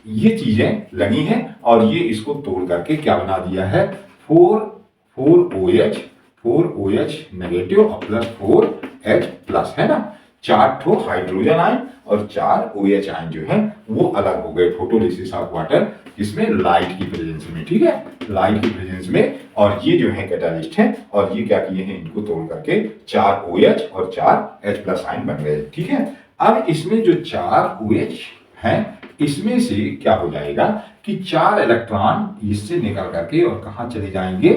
ये चीजें लगी हैं। और ये इसको तोड़ करके क्या बना दिया है, 4OH नेगेटिव और +4H+, है ना, 4 ठो हाइड्रोजन आयन और 4 OH आयन जो है वो अलग हो गए फोटोलिसिस ऑफ वाटर, इसमें लाइट की प्रेजेंस में, ठीक है, लाइट की प्रेजेंस में। और ये जो है कैटालिस्ट है और ये क्या किए हैं, इनको तोड़ करके 4 OH और 4 H+ आयन बन गए, ठीक है। अब इसमें जो 4 OH है इसमें से क्या हो जाएगा कि 4 इलेक्ट्रॉन इससे निकल करके और कहां चले जाएंगे,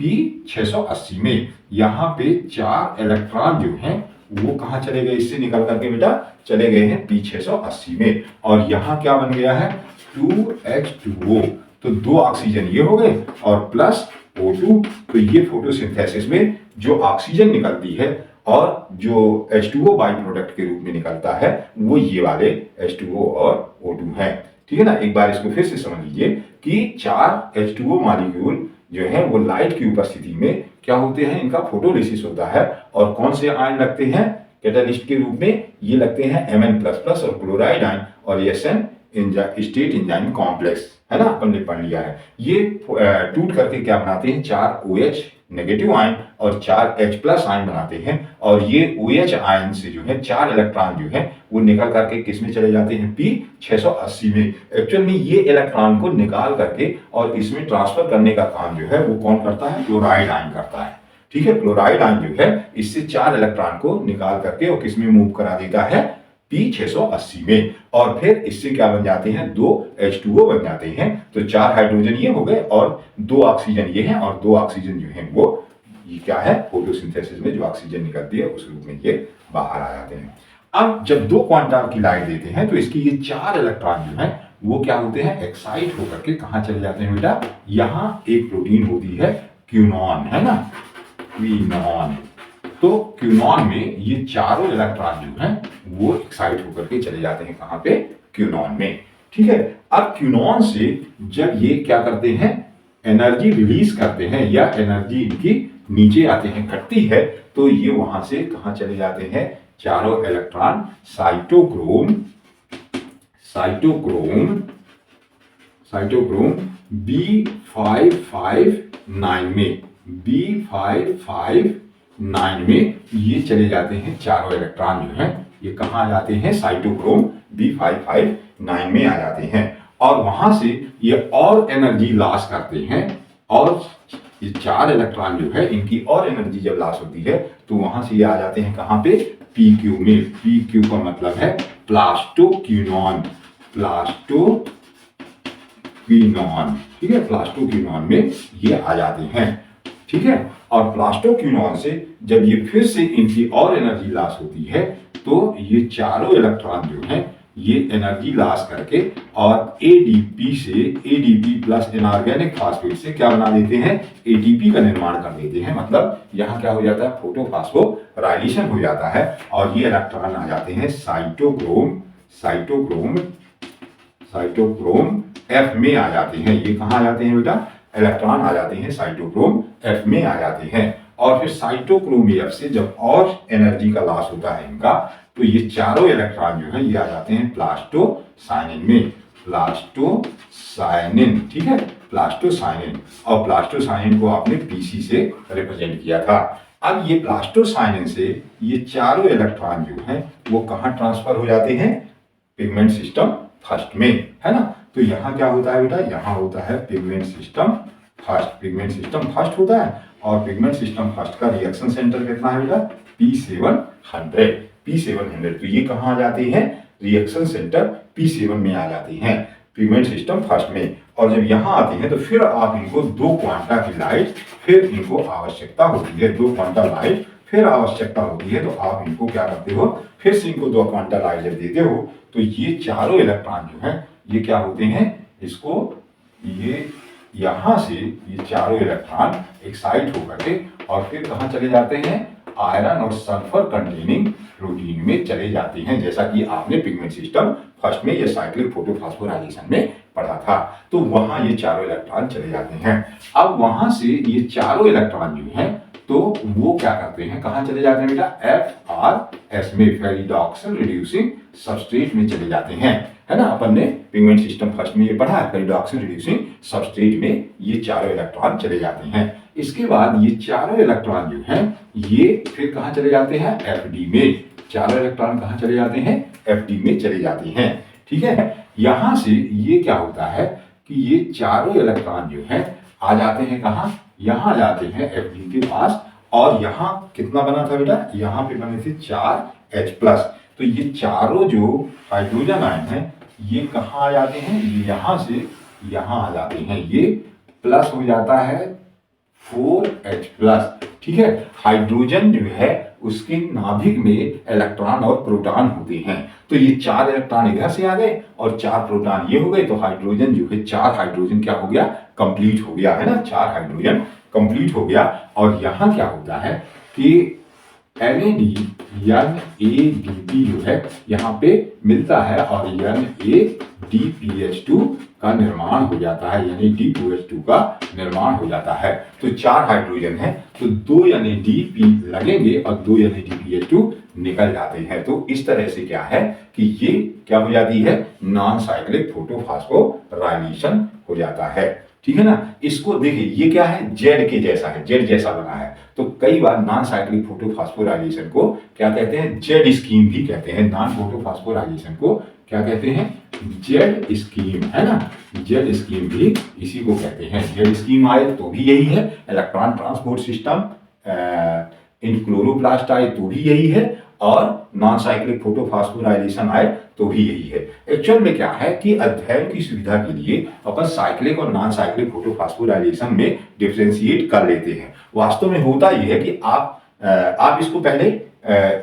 P680 में। यहाँ पे 4 इलेक्ट्रॉन जो हैं वो कहां चले गए, इससे निकल करके बेटा चले गए हैं P680 में। और यहाँ क्या बन गया है, 2H2O, तो 2 ऑक्सीजन ये हो गए और प्लस O2। तो ये फोटोसिंथेसिस में जो ऑक्सीजन निकलती है और जो H2O बाई प्रोडक्ट के रूप में निकलता है वो ये वाले H2O और O2 है, ठीक है ना। एक बार इसको फिर से समझ लीजिए कि 4 H2O मॉलिक्यूल जो है वो लाइट की उपस्थिति में क्या होते हैं, इनका फोटोलिसिस होता है। और कौन से आयन लगते हैं कैटालिस्ट के रूप में, ये लगते हैं Mn++ और क्लोराइड आयन और SN स्टेट एंजाइम कॉम्प्लेक्स, है ना, अपन ने पढ़ लिया है। ये टूट करके क्या बनाते हैं, 4 OH नेगेटिव आयन और 4 H+ आयन बनाते हैं। और ये OH आयन से जो है 4 इलेक्ट्रॉन जो है वो निकल करके किस में चले जाते हैं, P680 में। एक्चुअल में ये इलेक्ट्रॉन को निकाल करके और इसमें ट्रांसफर करने का काम जो है वो कौन करता है, क्लोराइड आयन करता है, ठीक है। क्लोराइड आयन जो है इससे 4 इलेक्ट्रॉन को निकाल करके और किस में मूव करा देता है, P680 में। और फिर इससे क्या बन जाते हैं, 2 H2O बन जाते हैं। तो 4 हाइड्रोजन ये हो गए और 2 ऑक्सीजन ये हैं और 2 ऑक्सीजन जो है वो ये क्या है, फोटोसिंथेसिस में जो ऑक्सीजन निकलती है उस रूप में ये बाहर आ जाते हैं। अब जब 2 क्वांटम की लाइट देते हैं तो इसकी ये 4 इलेक्ट्रॉन जो है वो क्या होते हैं, एक्साइट होकर के कहां चले जाते हैं बेटा, यहाँ एक प्रोटीन होती है क्यूनॉन, है ना, क्वीनॉन। तो क्यूनॉन में ये चारों इलेक्ट्रॉन जो हैं वो एक्साइट होकर के चले जाते हैं कहां पे, क्यूनॉन में, ठीक है। अब क्यूनॉन से जब ये क्या करते हैं, एनर्जी रिलीज करते हैं या एनर्जी इनकी नीचे आते हैं, घटती है, तो ये वहां से कहां चले जाते हैं, चारों इलेक्ट्रॉन साइटोक्रोम B559 में, B559 में ये चले जाते हैं, चारों इलेक्ट्रॉन जो हैं ये कहां आ जाते हैं, साइटोक्रोम B559 में आ जाते हैं। और वहां से ये और एनर्जी लॉस करते हैं और ये 4 इलेक्ट्रॉन जो है इनकी और एनर्जी जब लॉस होती है तो वहां से ये आ जाते हैं कहां पे, PQ में। PQ का मतलब है प्लास्टोक्यूनॉन, ठीक है, प्लास्टोक्यूनॉन में ये आ जाते हैं, ठीक है। और प्लास्टोक्यूनॉन से जब ये फिर से इनकी और एनर्जी लॉस होती है तो ये चारों इलेक्ट्रॉन जो हैं ये एनर्जी लॉस करके और ADP प्लस इनऑर्गेनिक फास्फेट से क्या बना देते हैं, ATP का निर्माण कर देते हैं। मतलब यहाँ क्या हो जाता है, फोटोफॉस्फोराइलेशन हो जाता है और ये इलेक्ट्रॉन आ जाते हैं साइटोक्रोम F में आ जाते हैं। ये कहाँ आ जाते हैं बेटा, इलेक्ट्रॉन आ जाते हैं साइटोक्रोम F में आ जाते हैं। और फिर साइटोक्रोम F से जब और एनर्जी का लॉस होता है इनका तो ये चारों इलेक्ट्रॉन जो है ये आ जाते हैं प्लास्टोसाइनिन में, ठीक है, प्लास्टोसाइनिन। और प्लास्टोसाइनिन को आपने PC से रिप्रेजेंट किया था। अब ये प्लास्टोसाइनिन से ये चारों इलेक्ट्रॉन जो है वो कहाँ ट्रांसफर हो जाते हैं, पिगमेंट सिस्टम फर्स्ट में, है ना। तो यहाँ क्या होता है बेटा, यहाँ होता है पिगमेंट सिस्टम फर्स्ट होता है। और पिगमेंट सिस्टम फर्स्ट का रिएक्शन सेंटर कितना है बेटा, P700। तो ये कहाँ आ जाते हैं, रिएक्शन सेंटर P7 में आ जाती हैं, पिगमेंट सिस्टम फर्स्ट में। और जब यहाँ आती हैं तो फिर आप इनको 2 क्वांटा की लाइट फिर इनको आवश्यकता होती है, 2 क्वांटा लाइट फिर आवश्यकता होती है। तो आप इनको क्या करते हो, फिर से इनको 2 क्वांटा लाइट जब देते हो तो ये चारों इलेक्ट्रॉन जो है ये क्या होते हैं, इसको ये यहाँ से ये चारों इलेक्ट्रॉन एक्साइट होकर के और फिर कहाँ चले जाते हैं, आयरन और सल्फर कंटेनिंग प्रोटीन में चले जाते हैं। जैसा कि आपने पिगमेंट सिस्टम फर्स्ट में ये साइक्लिक फोटोफॉस्फोराइलेशन में पढ़ा था। तो वहां ये चारों इलेक्ट्रॉन चले जाते हैं। अब वहां से ये चारों इलेक्ट्रॉन जो हैं तो वो क्या करते हैं, कहाँ चले जाते हैं बेटा, FRS में, फेरिडॉक्सिल रिड्यूसिंग सबस्ट्रेट में चले जाते हैं, है ना। अपन ने पिगमेंट सिस्टम फर्स्ट में ये पढ़ा है, फेरिडॉक्सिल रिड्यूसिंग सबस्ट्रेट में ये चारों इलेक्ट्रॉन चले जाते हैं। इसके बाद ये चारों इलेक्ट्रॉन जो हैं ये फिर कहाँ चले जाते हैं, FD में, चारों इलेक्ट्रॉन कहाँ चले जाते हैं, Fd में चले जाते हैं। ठीक है, यहां से ये क्या होता है कि ये चारों इलेक्ट्रॉन जो है आ जाते हैं कहाँ, यहाँ जाते हैं Fd के पास। और यहाँ कितना बना था बेटा, यहाँ पे बने थे 4H+। तो ये चारों जो हाइड्रोजन आयन हैं ये कहाँ आ जाते हैं, यहाँ से यहाँ आ जाते हैं, ये प्लस हो जाता है 4H+। ठीक है, हाइड्रोजन जो है उसके नाभिक में इलेक्ट्रॉन और प्रोटॉन होते हैं। तो ये 4 इलेक्ट्रॉन इधर से आ गए और 4 प्रोटॉन ये हो गए, तो हाइड्रोजन जो है 4 हाइड्रोजन क्या हो गया, कंप्लीट हो गया है ना, 4 हाइड्रोजन कंप्लीट हो गया। और यहाँ क्या होता है कि NADP जो है यहाँ पे मिलता है और NADPH2 का निर्माण हो जाता है, यानी D2H2 का निर्माण हो जाता है। तो 4 हाइड्रोजन है तो 2 NADP लगेंगे और 2 NADPH2 निकल जाते हैं। तो इस तरह से क्या है कि ये क्या हो जाती है, नॉन साइक्लिक फोटोफॉस्फोराइलेशन हो जाता है। ठीक है ना, इसको देखिए ये क्या है, जेड के जैसा है, जेड जैसा बना है। तो कई बार नॉन साइक्लिक फोटोफॉस्फोराइलेशन को क्या कहते हैं, जेड स्कीम भी कहते हैं। नॉन फोटोफॉस्फोराइलेशन को क्या कहते हैं, जेड स्कीम, है ना, जेड स्कीम भी इसी को कहते हैं। जेड स्कीम आए तो भी यही है, electron transport system in chloroplast आए तो भी यही है, और नॉन साइक्लिक फोटोफॉस्फोराइलेशन आए तो भी यही है। एक्चुअल में क्या है कि अध्ययन की सुविधा के लिए अपन साइक्लिक और नॉन साइक्लिक फोटोफॉस्फोराइलेशन में डिफरेंशिएट कर लेते हैं। वास्तव में होता यह है कि आप इसको पहले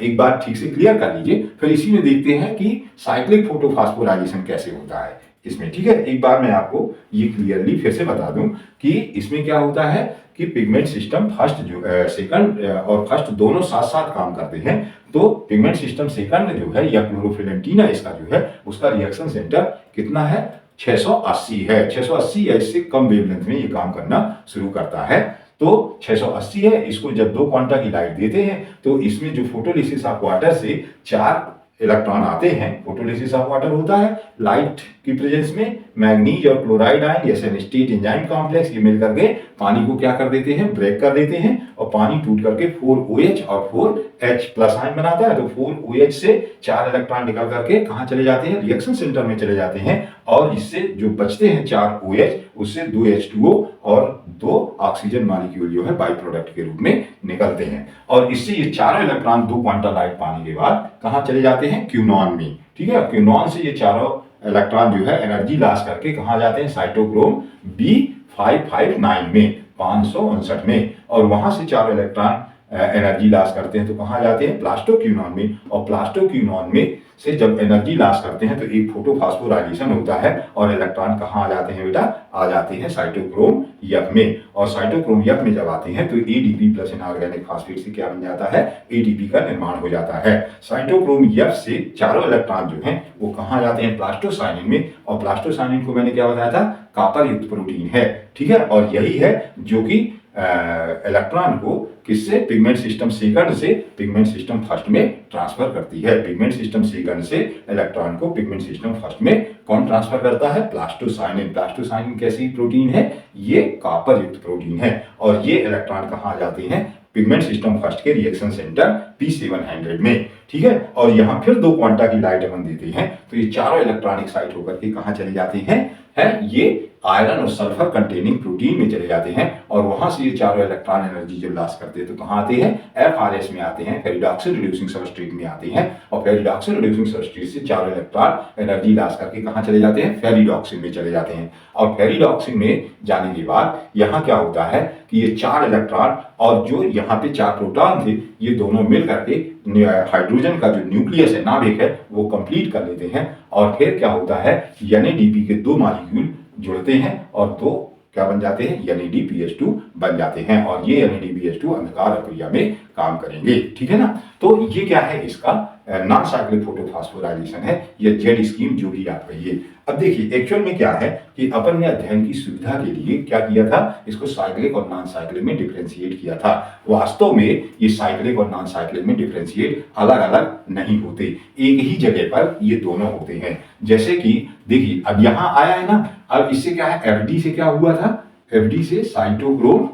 एक बार ठीक से क्लियर कर लीजिए, फिर इसी में देखते हैं कि साइक्लिक फोटोफॉस्फोराइलेशन कैसे होता है इसमें। ठीक है, एक बार मैं आपको ये क्लियरली फिर से बता दूं कि इसमें क्या होता है कि पिगमेंट सिस्टम फर्स्ट जो सेकंड और फर्स्ट दोनों साथ साथ काम करते हैं। तो पिगमेंट सिस्टम सेकंड जो है या क्लोरोफिलेंटीना इसका जो है उसका रिएक्शन सेंटर कितना है, 680 है। 680 या इससे कम वेवलेंथ में ये काम करना शुरू करता है। तो 680 है, इसको जब 2 क्वांटा की लाइट देते हैं तो इसमें जो फोटोलिसिस ऑफ वाटर से 4 इलेक्ट्रॉन आते हैं। फोटोलिसिस ऑफ वाटर होता है लाइट की प्रेजेंस में मैग्नीज और क्लोराइड आयन या स्टेट एंजाइम कॉम्प्लेक्स ये मिलकर के पानी को क्या कर देते हैं, ब्रेक कर देते हैं, और पानी टूट करके 4OH और 4H+ आयन बनाता है। तो 4OH से 4 इलेक्ट्रॉन निकल करके कहाँ चले जाते हैं, रिएक्शन सेंटर में चले जाते हैं, और इससे जो बचते हैं 4 OH उससे 2 H2O और 2 ऑक्सीजन मॉलिक्यूल जो है बाई प्रोडक्ट के रूप में निकलते हैं। और इससे ये चारों इलेक्ट्रॉन 2 क्वांटा लाइट पाने के बाद कहाँ चले जाते हैं, क्यूनॉन में। ठीक है, क्यूनॉन से ये चारों इलेक्ट्रॉन जो है एनर्जी लॉस करके कहाँ जाते हैं, साइटोक्रोम B559 में, 559 में, और वहां से चारों इलेक्ट्रॉन एनर्जी लॉस करते हैं तो कहाँ जाते हैं, प्लास्टोक्यूनॉन में। और प्लास्टोक्यूनॉन में से जब एनर्जी लॉस करते हैं तो एक फोटोफॉस्फोराइलेशन होता है और इलेक्ट्रॉन कहाँ आ जाते हैं बेटा, आ जाते हैं साइटोक्रोम F में। और साइटोक्रोम F में जब आते हैं तो ADP प्लस इनऑर्गेनिक फास्फेट से क्या बन जाता है, ATP का निर्माण हो जाता है। साइटोक्रोम F से चारों इलेक्ट्रॉन जो हैं वो कहाँ जाते हैं, प्लास्टोसाइनिन में। और प्लास्टोसाइनिन को मैंने क्या बताया था, कॉपर युक्त प्रोटीन है। ठीक है, और यही है जो कि इलेक्ट्रॉन को किससे, पिगमेंट सिस्टम सेकंड से पिगमेंट सिस्टम फर्स्ट में ट्रांसफर करती है। पिगमेंट सिस्टम सेकंड से इलेक्ट्रॉन को पिगमेंट सिस्टम फर्स्ट में कौन ट्रांसफर करता है, प्लास्टोसाइनिन। प्लास्टोसाइनिन कैसी प्रोटीन है, ये कॉपर युक्त प्रोटीन है। और ये इलेक्ट्रॉन कहाँ जाते हैं, पिगमेंट सिस्टम फर्स्ट के रिएक्शन सेंटर P700 में। ठीक है, और यहाँ फिर 2 क्वांटा की लाइट अपन देते हैं तो ये चारों इलेक्ट्रॉन एक्साइट होकर के कहाँ चले जाते हैं, ये आयरन और सल्फर कंटेनिंग प्रोटीन में चले जाते हैं। और वहां से ये चारों इलेक्ट्रॉन एनर्जी जब लॉस करते हैं तो कहाँ आते हैं, FRS में आते हैं, फेरिडॉक्सिल रिड्यूसिंग सबस्ट्रेट में आते हैं। और फेरिडॉक्सिल रिड्यूसिंग सबस्ट्रेट से चारों इलेक्ट्रॉन एनर्जी लॉस करके कहाँ चले जाते हैं, फेरिडॉक्सिन में चले जाते हैं। और फेरिडॉक्सिन में जाने के बाद यहाँ क्या होता है कि ये 4 इलेक्ट्रॉन और जो यहाँ पे 4 प्रोटॉन थे ये दोनों मिल करके हाइड्रोजन का जो न्यूक्लियस है, नाभिक है, वो कंप्लीट कर लेते हैं। और फिर क्या होता है, NADP के 2 मॉलिक्यूल जुड़ते हैं और 2 क्या बन जाते हैं, NADPH2 बन जाते हैं। और ये NADPH2 अंधकार अक्रिया में काम करेंगे। ठीक है ना, तो ये क्या है, इसका नॉन साइक्लिक फोटोफॉस्फोराइलेशन है, ये जेड स्कीम जो भी आप कहिए। अब देखिए एक्चुअल में क्या है कि अपन ने अध्ययन की सुविधा के लिए क्या किया था, इसको साइक्लिक और नॉन साइक्लिक में डिफरेंशिएट किया था। वास्तव में ये साइक्लिक और नॉन साइक्लिक में डिफरेंशिएट अलग अलग नहीं होते, एक ही जगह पर ये दोनों होते हैं। जैसे कि देखिए अब यहाँ आया है ना, अब इससे क्या है, FD से क्या हुआ था, FD से साइटोक्रोम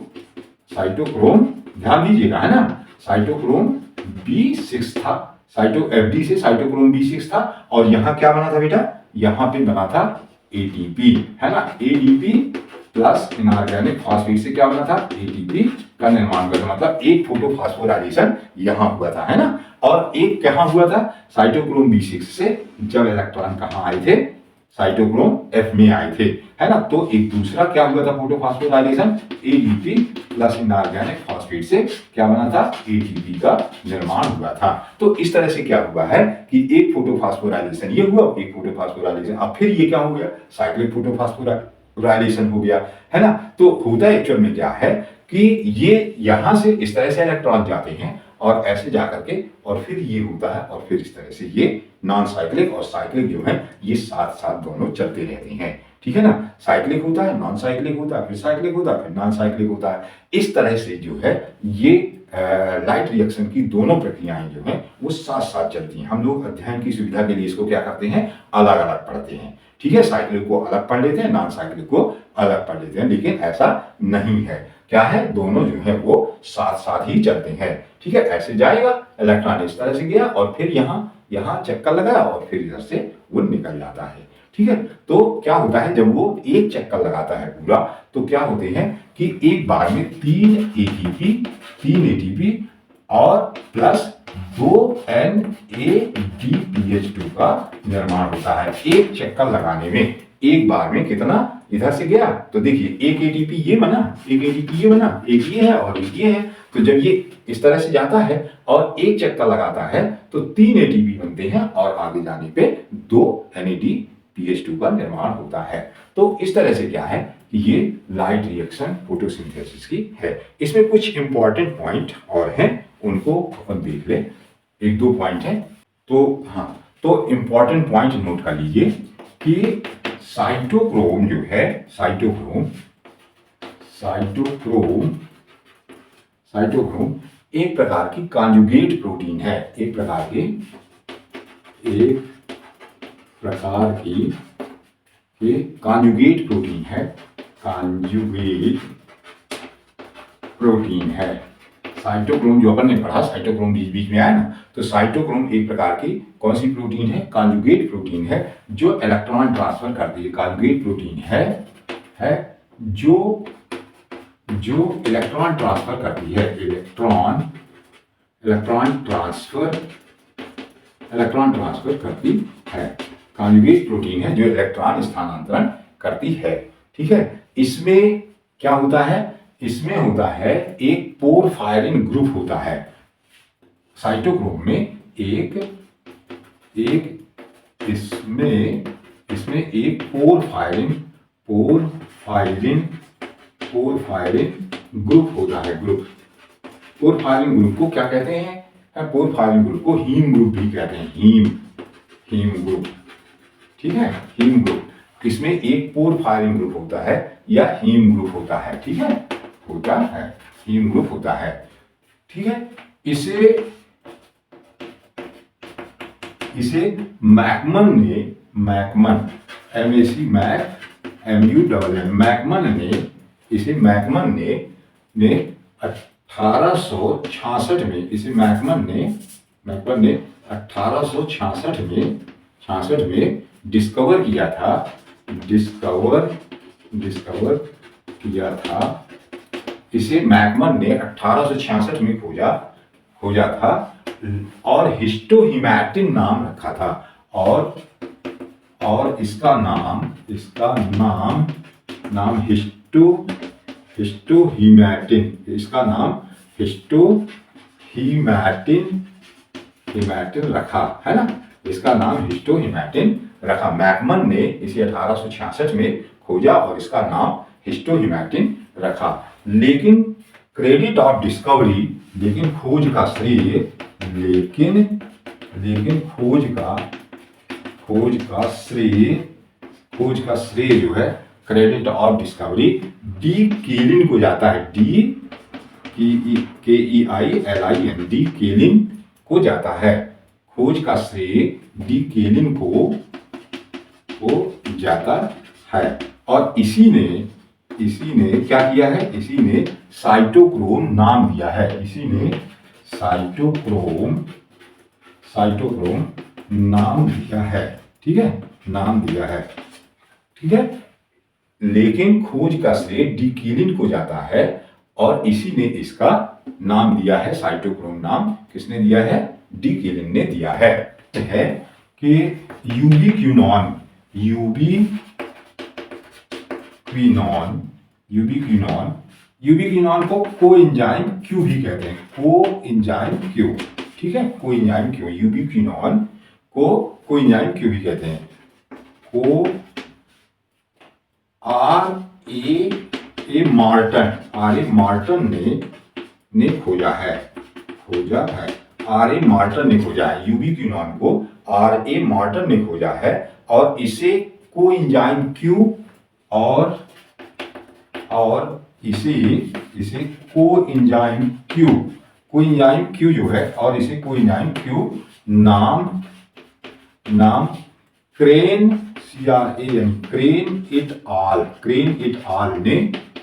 ध्यान दीजिएगा, है ना, साइटोक्रोम B6 था, FD से साइटोक्रोम B6 था, और यहाँ क्या बना था बेटा, यहाँ पे बना था ATP, है ना। ADP प्लस इनऑर्गेनिक फॉस्फेट से क्या बना था, ATP का निर्माण हुआ था। मतलब एक फोटोफॉस्फोराइलेशन यहाँ हुआ था, है ना। और एक कहाँ हुआ था, साइटोक्रोम B6 से जब इलेक्ट्रॉन कहाँ आए थे, साइटोक्रोम F में आए थे, है ना। तो एक दूसरा क्या हुआ था photophosphorylation, ADP plus inorganic phosphate से क्या बना था, ATP का निर्माण हुआ था। तो इस तरह से क्या हुआ है कि एक फोटोफॉस्फोराइलेशन ये हुआ, एक फोटोफॉस्फोराइलेशन, अब फिर ये क्या हो गया, साइक्लिक फोटोफॉस्फोराइलेशन हो गया, है ना। तो होता एक्चुअल में क्या है कि ये यहां से इस तरह से इलेक्ट्रॉन जाते हैं और ऐसे जाकर के, और फिर ये होता है, और फिर इस तरह से ये नॉन साइक्लिक और साइक्लिक जो है ये साथ साथ दोनों चलते रहते हैं, ठीक है ना। साइक्लिक होता है, नॉन साइक्लिक होता है, फिर साइक्लिक होता है, फिर नॉन साइक्लिक होता है। इस तरह से जो है ये लाइट रिएक्शन की दोनों प्रक्रियाएं जो है वो साथ साथ चलती हैं। हम लोग अध्ययन की सुविधा के लिए इसको क्या करते हैं, अलग अलग पढ़ते हैं, ठीक है। साइक्लिक को अलग पढ़ लेते हैं, नॉन साइक्लिक को अलग पढ़ लेते हैं, लेकिन ऐसा नहीं है। क्या है, दोनों जो है वो साथ साथ ही चलते हैं, ठीक है। ऐसे जाएगा इलेक्ट्रॉन, इस तरह से गया और फिर यहाँ चक्कर लगाया और फिर इधर से वो निकल जाता है, ठीक है। तो क्या होता है, जब वो एक चक्कर लगाता है पूरा, तो क्या होते हैं कि एक बार में 3 ATP और प्लस 2 NADPH2 का निर्माण होता है एक चक्कर लगाने में। एक बार में कितना इधर से गया, तो देखिए एक ATP ये बना, एक ATP ये बना, एक ये है और एक ये है। तो जब ये इस तरह से जाता है और एक चक्कर लगाता है तो 3 ATP बनते हैं और आगे जाने पे 2 NADPH2 का निर्माण होता है। तो इस तरह से क्या है कि ये लाइट रिएक्शन फोटोसिंथेसिस की है। इसमें कुछ इंपॉर्टेंट पॉइंट और हैं, उनको अपन देख ले। एक दो पॉइंट है, तो हाँ, तो इंपॉर्टेंट पॉइंट नोट कर लीजिए कि साइटोक्रोम जो है, साइटोक्रोम एक प्रकार की कॉन्जुगेट प्रोटीन है, एक प्रकार की कॉन्जुगेट प्रोटीन है, साइटोक्रोम जो अपन ने पढ़ा, साइटोक्रोम बीच में आया ना, तो साइटोक्रोम एक प्रकार की कौन सी प्रोटीन है, कॉन्जुगेट प्रोटीन है जो इलेक्ट्रॉन ट्रांसफर करती है। कॉन्जुगेट प्रोटीन है जो इलेक्ट्रॉन ट्रांसफर करती है, इलेक्ट्रॉन ट्रांसफर करती है। कॉन्जुगेट प्रोटीन है जो इलेक्ट्रॉन स्थानांतरण करती है, ठीक है। इसमें क्या होता है, इसमें होता है एक पोर फायरिंग ग्रुप होता है साइटोक्रोम में, इसमें एक पोर फायरिंग ग्रुप होता है। पोर फायरिंग ग्रुप को क्या कहते हैं, पोर फायरिंग ग्रुप को हीम ग्रुप भी कहते हैं, हीम ग्रुप, ठीक है, हीम ग्रुप। इसमें एक पोर फायरिंग ग्रुप होता है या हीम ग्रुप होता है, ठीक है, हीम ग्रुप होता है, ठीक है। इसे मैकमन ने 1866 में, इसे मैकमन ने 1866 में डिस्कवर किया था, इसे मैकमन ने 1866 में खोजा था और हिस्टोहीमैटिन नाम रखा था, और इसका नाम हिस्टोहीमैटिन रखा, है ना। इसका नाम हिस्टोहीमैटिन रखा। मैकमन ने इसे 1866 में खोजा और इसका नाम हिस्टोहीमैटिन रखा। लेकिन क्रेडिट ऑफ डिस्कवरी, लेकिन खोज का श्रेय जो है, क्रेडिट ऑफ डिस्कवरी डी केलिन को जाता है, KEILIN, डी केलिन को जाता है। खोज का श्रेय डी केलिन को जाता है। और इसी ने क्या किया है, इसी ने साइटोक्रोम नाम दिया है, साइटोक्रोम नाम दिया है, ठीक है, नाम दिया है, ठीक है। लेकिन खोज का श्रेय डी कीलिन को जाता है और इसी ने इसका नाम दिया है साइटोक्रोम। नाम किसने दिया है? डी कीलिन ने दिया है कि यूबिक्विनॉन को कोएंजाइम क्यू भी कहते हैं, कोएंजाइम क्यू, ठीक है, कोएंजाइम क्यू, यूबिक्विनॉन को कोएंजाइम क्यू भी कहते हैं। को आर ए मार्टन ने खोजा है, आर ए मार्टन ने खोजा है, यूबिक्विनॉन को आर ए मार्टन ने खोजा है और इसे कोएंजाइम क्यू और इसे कोएंजाइम क्यू जो है और इसे कोएंजाइम क्यू नाम क्रेन इट आल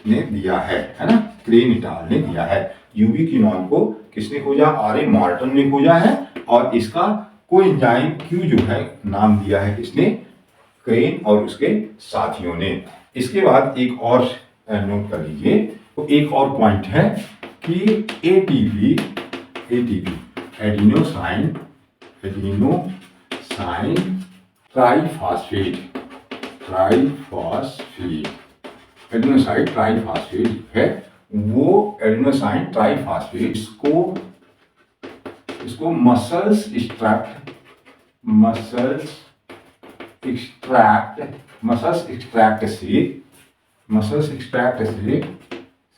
ने दिया है ना, क्रेन इट आल ने दिया है। यूबिक्विनॉन को किसने खोजा? आर ए मार्टन ने खोजा है और इसका कोएंजाइम क्यू जो है नाम दिया है किसने? क्रेन और उसके साथियों ने। इसके बाद एक और नोट कर लीजिए, तो एक और पॉइंट है कि ATP adenosine triphosphate adenosine triphosphate है, वो एडिनोसाइन ट्राइफॉस्फेट इसको मसल्स एक्सट्रैक्ट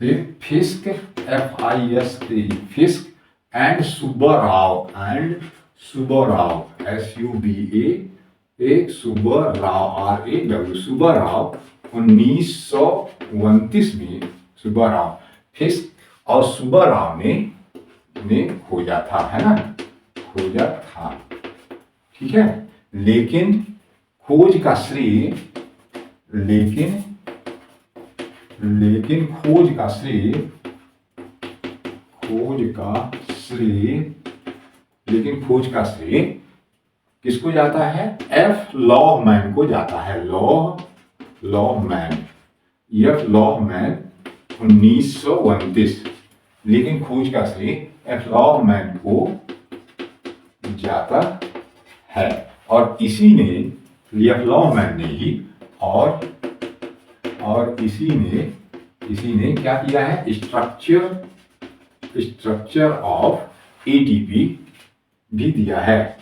से फिस्क फिस्क एंड सुब्बाराव सुब्बाराव 1929 में फिस्क और सुब्बाराव ने खोजा था, है ना, खोजा था, ठीक है। लेकिन खोज का श्रेय किसको जाता है? एफ लॉहमैन को जाता है, लॉहमैन 1929। लेकिन खोज का श्रेय एफ लॉहमैन को जाता है और इसी ने एफ लॉहमैन ने ही और इसी ने क्या किया है? स्ट्रक्चर ऑफ एटीपी भी दिया है,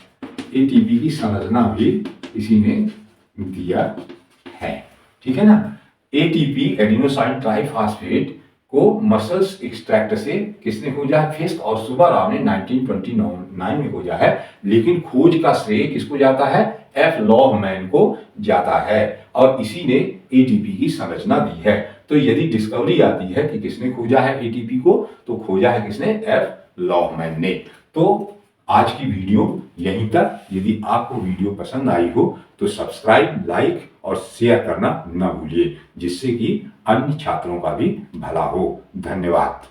एटीपी की संरचना भी इसी ने दिया है, ठीक है ना। एटीपी एडिनोसाइन ट्राइफॉस्फेट को मसल्स एक्सट्रैक्ट से किसने खोजा है? फिस्क और सुब्बाराव ने 1929 में खोजा है। लेकिन खोज का श्रेय किसको जाता है? एफ लॉहमैन को जाता है और इसी ने एटीपी की संरचना दी है। तो यदि डिस्कवरी आती है कि किसने खोजा है एटीपी को, तो खोजा है किसने? एफ लॉहमैन ने। तो आज की वीडियो यहीं तक। यदि आपको वीडियो पसंद आई हो तो सब्सक्राइब, लाइक और शेयर करना न भूलिए, जिससे कि अन्य छात्रों का भी भला हो। धन्यवाद।